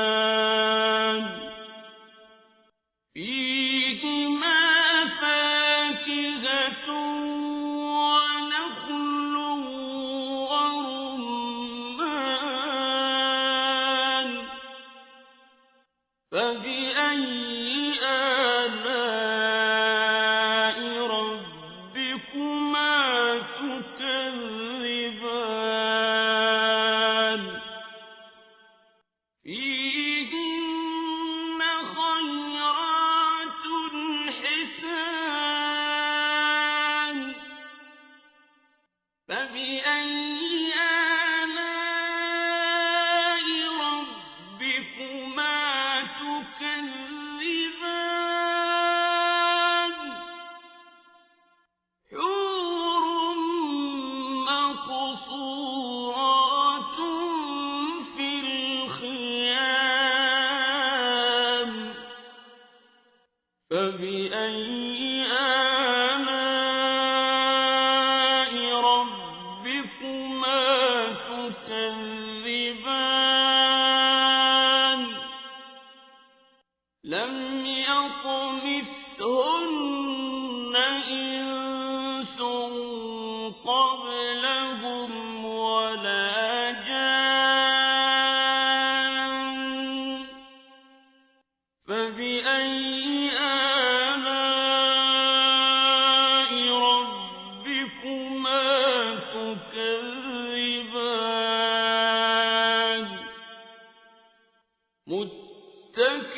تكذبان فيهما فاكهة ونخل ورمان فبأي آلاء ربكما تكذبان فيهن خيرات حسان فبأي آلاء ربكما تكذبان حور مقصورات في الخيام فبأي آلاء ربكما تكذبان لم يطمثهن إنس قبلهم ولا جان فبأي آلاء ربكما تكذبان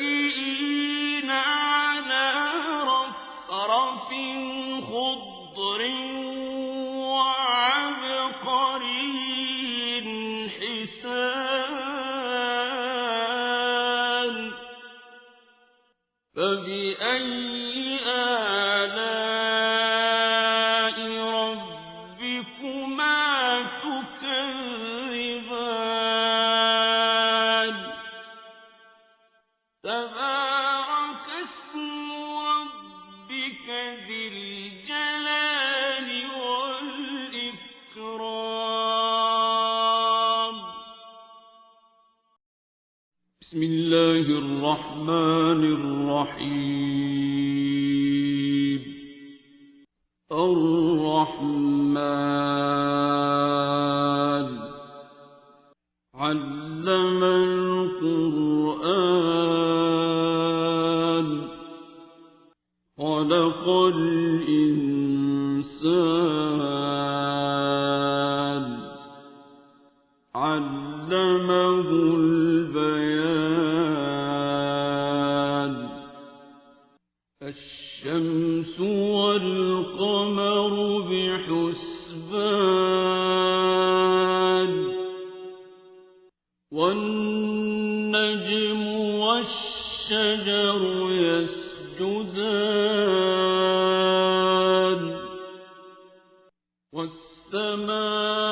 متكئين على رفرف خضر وعبقري حسان فبأي آلاء ربكما تكذبان تبارك اسم ربك ذي الجلال والإكرام بسم الله الرحمن الرحيم الرحمن علم القرآن خلق الإنسان علمه البيان الشمس والقمر بحسبان والنجم والشجر يسجدان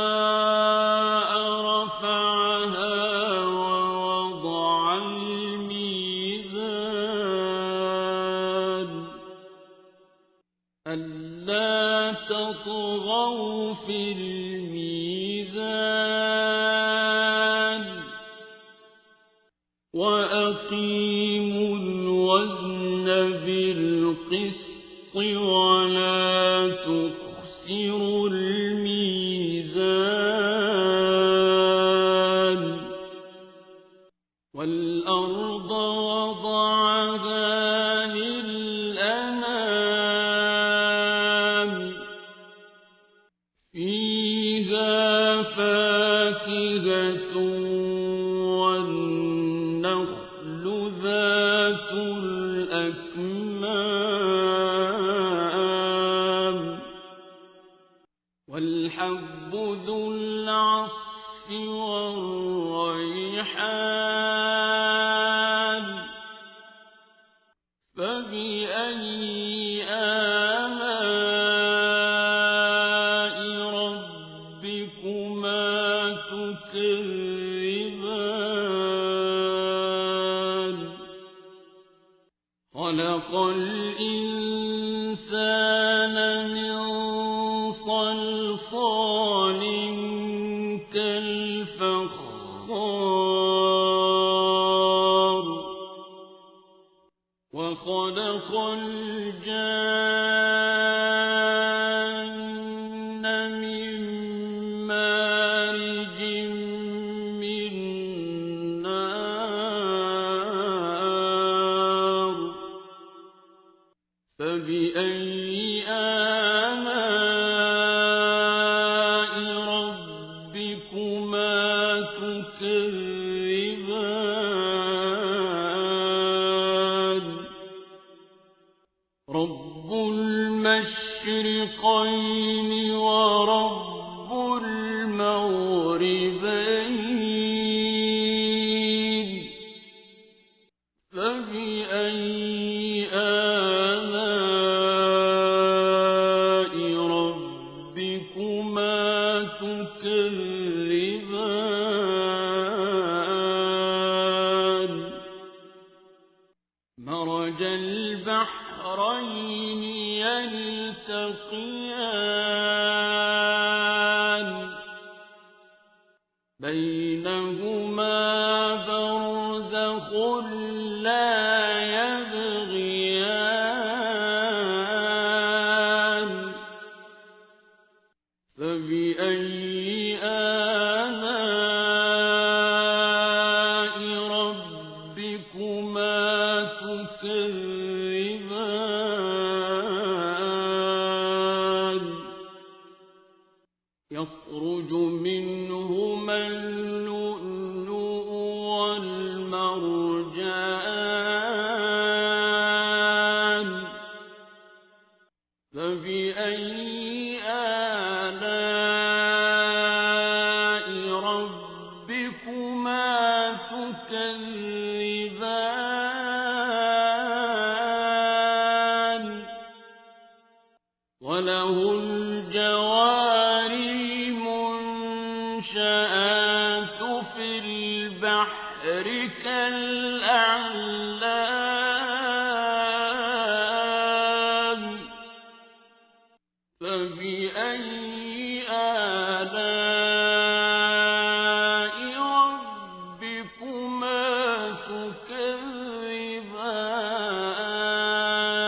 والسماء رفعها ووضع الميزان ألا تطغوا في الميزان وأقيموا الوزن بالقسط ولا تخسروا الميزان والأرض وضعها للأنام الأكمام والحب ذو العصف والريحان فبأي آلاء ربكما تكذبان خلق الإنسان من صلصال كالفخار وخلق الجان من مارج من نار فبأي آلاء ربكما تكذبان رب المشرقين ورب المغربين فبأي آلاء ربكما تكذبان مرج البحرين يلتقيان بينهما برزخ لا يبغيان فبأي آلاء ربكما تكذبان يخرج منهما اللؤلؤ والمرجان فبأي آلاء ربكما تكذبان وله الجوار المنشآت في البحر كالأعلام فبأي آلاء ربكما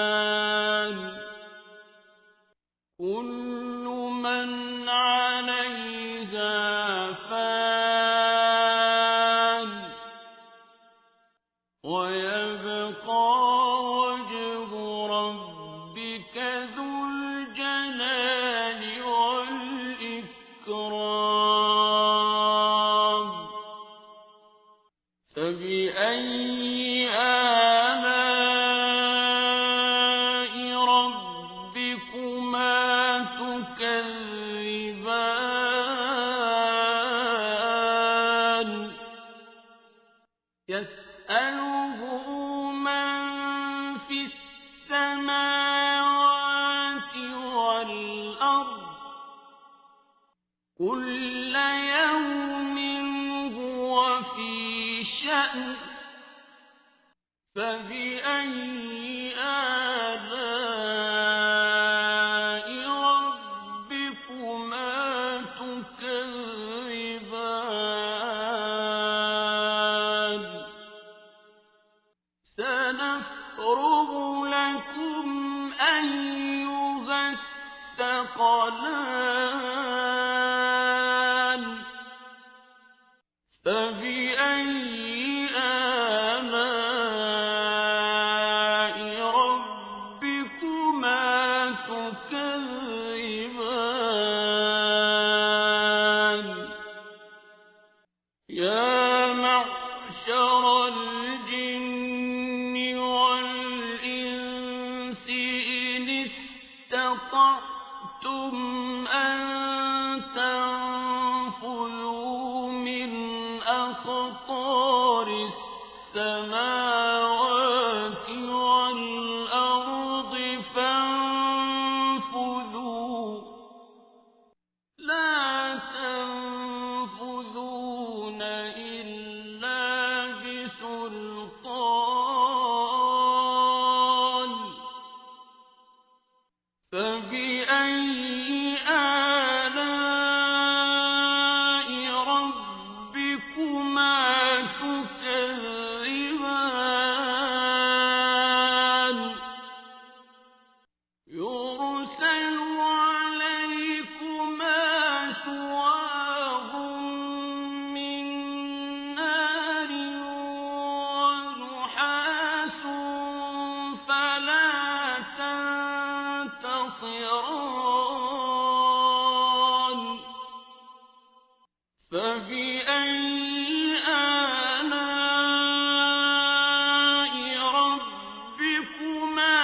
تكذبان كل من عليها فان ويبقى وجه ربك ذو الجلال والإكرام فبأي آلاء ربكما تكذبان يسأله من في السماوات والأرض كل يوم هو في شأن فبأي آلاء ربكما تكذبان سنفرغ لكم أيها الثقلان فبأي آلاء ربكما تكذبان يا معشر الجن والإنس اسْتَطَعْتُمْ أَن تَنفُذُوا مِنْ أَقْطَارِ السَّمَاوَاتِ وَالْأَرْضِ فَانفُذُوا لَا تَنفُذُونَ إِلَّا بِسُلْطَانٍ فَبِأَيِّ آلَاءِ رَبِّكُمَا تُكَذِّبَانِ يُرْسَلُ عَلَيْكُمَا شُوَاظٌ مِّن نَّارٍ وَنُحَاسٌ فَلَا تَنتَصِرَانِ فَبِأَيِّ آلَاءِ رَبِّكُمَا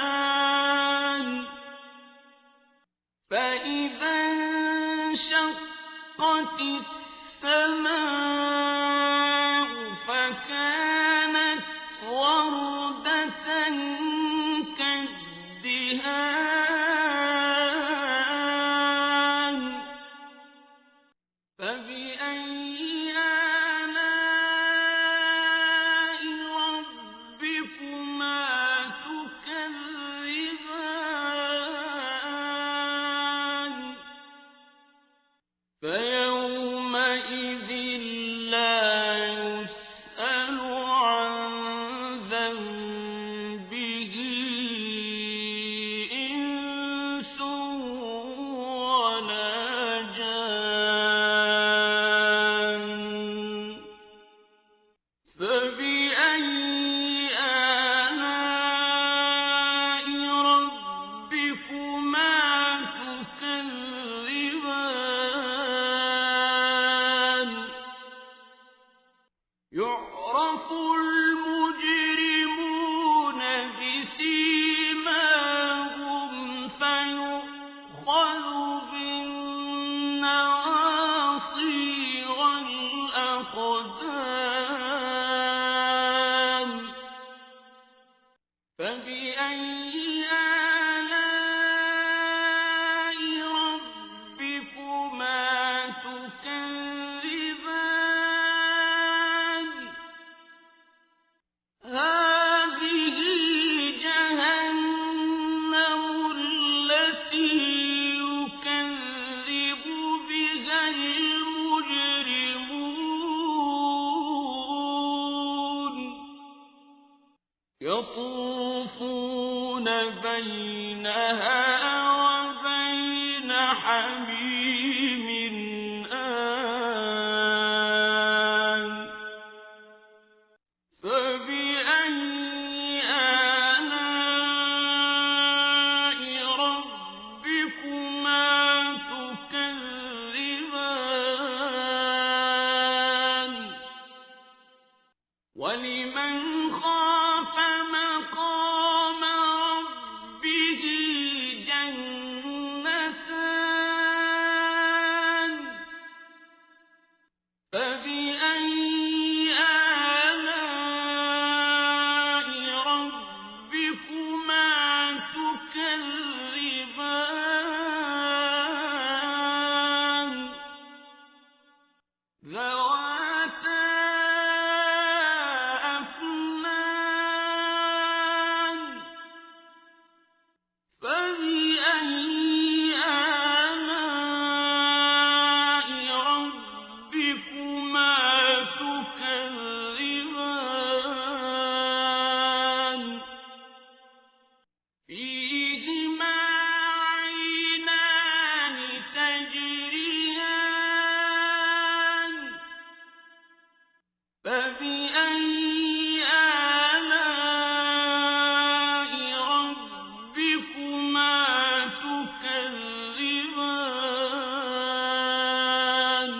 تُكَذِّبَانِ فَإِذَا انشَقَّتِ السَّمَاءُ فَكَانَتْ وَرْدَةً كَالدِّهَانِ فَبِأَيِّ آلَاءِ رَبِّكُمَا تُكَذِّبَانِ فَيَوْمَئِذٍ لَّا يُسْأَلُ عَن ذَنبِهِ إِنسٌ وَلَا جَانٌّ فَبِأَيِّ آلَاءِ رَبِّكُمَا تُكَذِّبَانِ يُعْرَفُ الْمُجْرِمُونَ بِسِيمَاهُمْ فَيُؤْخَذُ بِالنَّوَاصِي وَالْأَقْدَامِ فَبِأَيِّ آلَاءِ رَبِّكُمَا تُكَذِّبَانِ هَٰذِهِ جَهَنَّمُ الَّتِي يُكَذِّبُ بِهَا الْمُجْرِمُونَ يَطُوفُونَ بَيْنَهَا وَبَيْنَ حَمِيمٍ آنٍ فَبِأَيِّ آلَاءِ رَبِّكُمَا تُكَذِّبَانِ وَلِمَنْ خَافَ مَقَامَ رَبِّهِ جَنَّتَانِ فَبِأَيِّ آلَاءِ رَبِّكُمَا تُكَذِّبَانِ ذَوَاتَا أَفْنَانٍ فَبِأَيِّ آلَاءِ رَبِّكُمَا تُكَذِّبَانِ فِيهِمَا عَيْنَانِ تَجْرِيَانِ فَبِأَيِّ آلَاءِ رَبِّكُمَا تُكَذِّبَانِ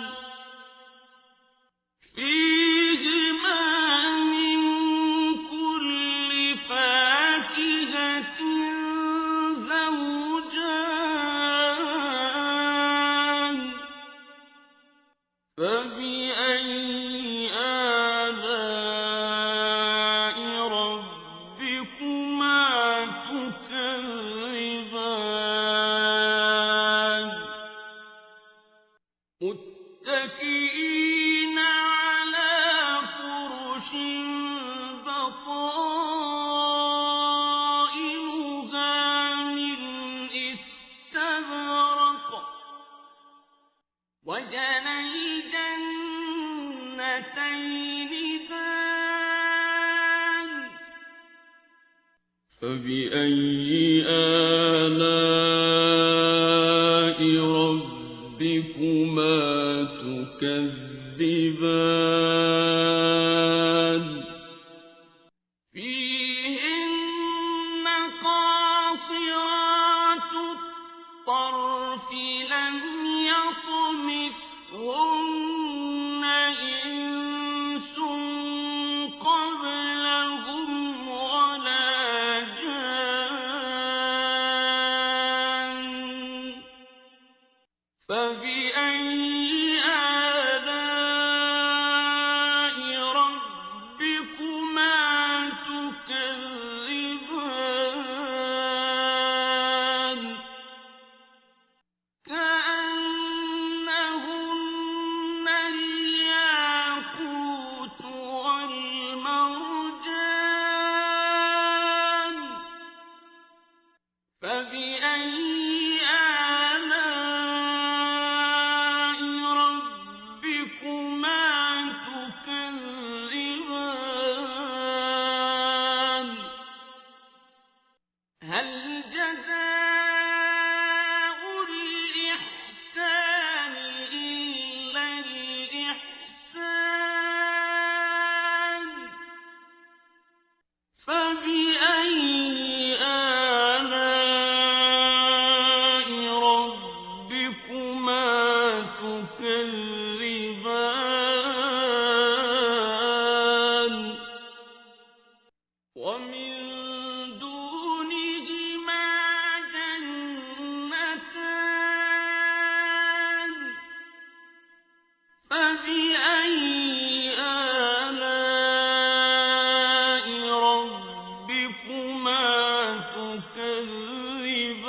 فِيهِمَا مِن كُلِّ فبأي آلاء ربكما تكذبان فيهن قاصرات الطرف لم يطمثهن إنس قبلهم ولا جان فبأي آلاء ربكما تكذبان كأنهن الياقوت والمرجان فبأي آلاء ربكما تكذبان هل جزاء الإحسان إلا الإحسان فبأي آلاء ربكما تكذبان ومن دونهما جنتان فبأي آلاء ربكما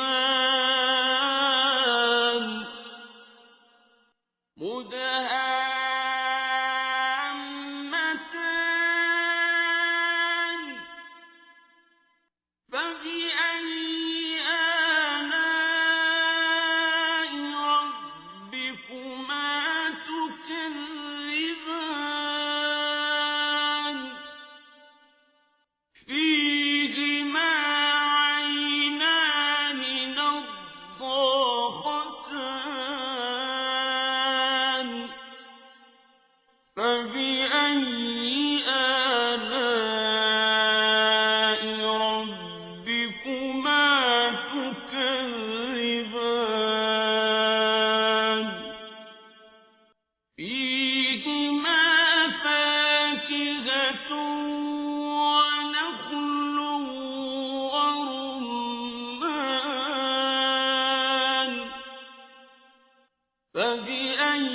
تكذبان مدهامتان فبأي آلاء ربكما تكذبان فيهما عينان نضاختان فبأي آلاء ربكما تكذبان فيهما فاكهة ونخل ورمان فبأي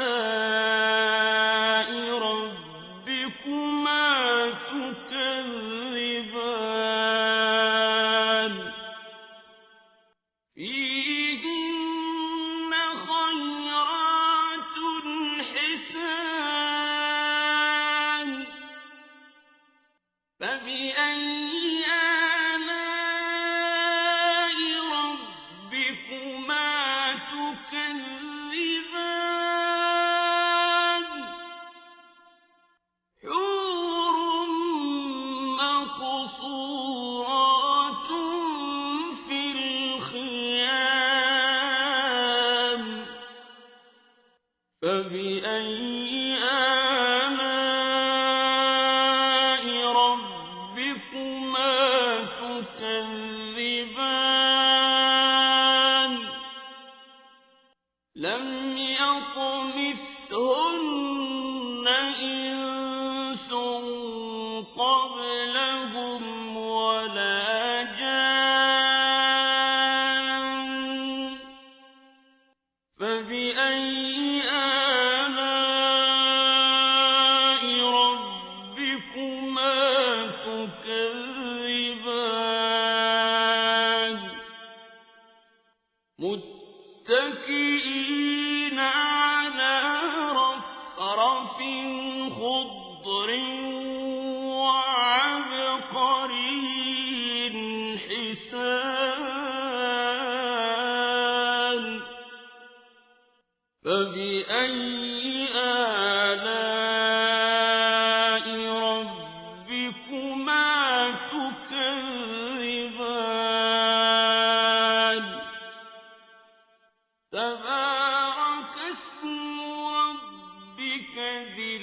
آلاء ربكما تكذبان فيهن خيرات حسان فبأي آلاء ربكما تكذبان حور مقصورات في الخيام فبأي آلاء ربكما تكذبان لم يطمثهن إنس قبلهم ولا جان فبأي آلاء ربكما تكذبان متكئين على رفرف خضر وعبقري حسان فبأي آلاء ربكما تكذبان كذب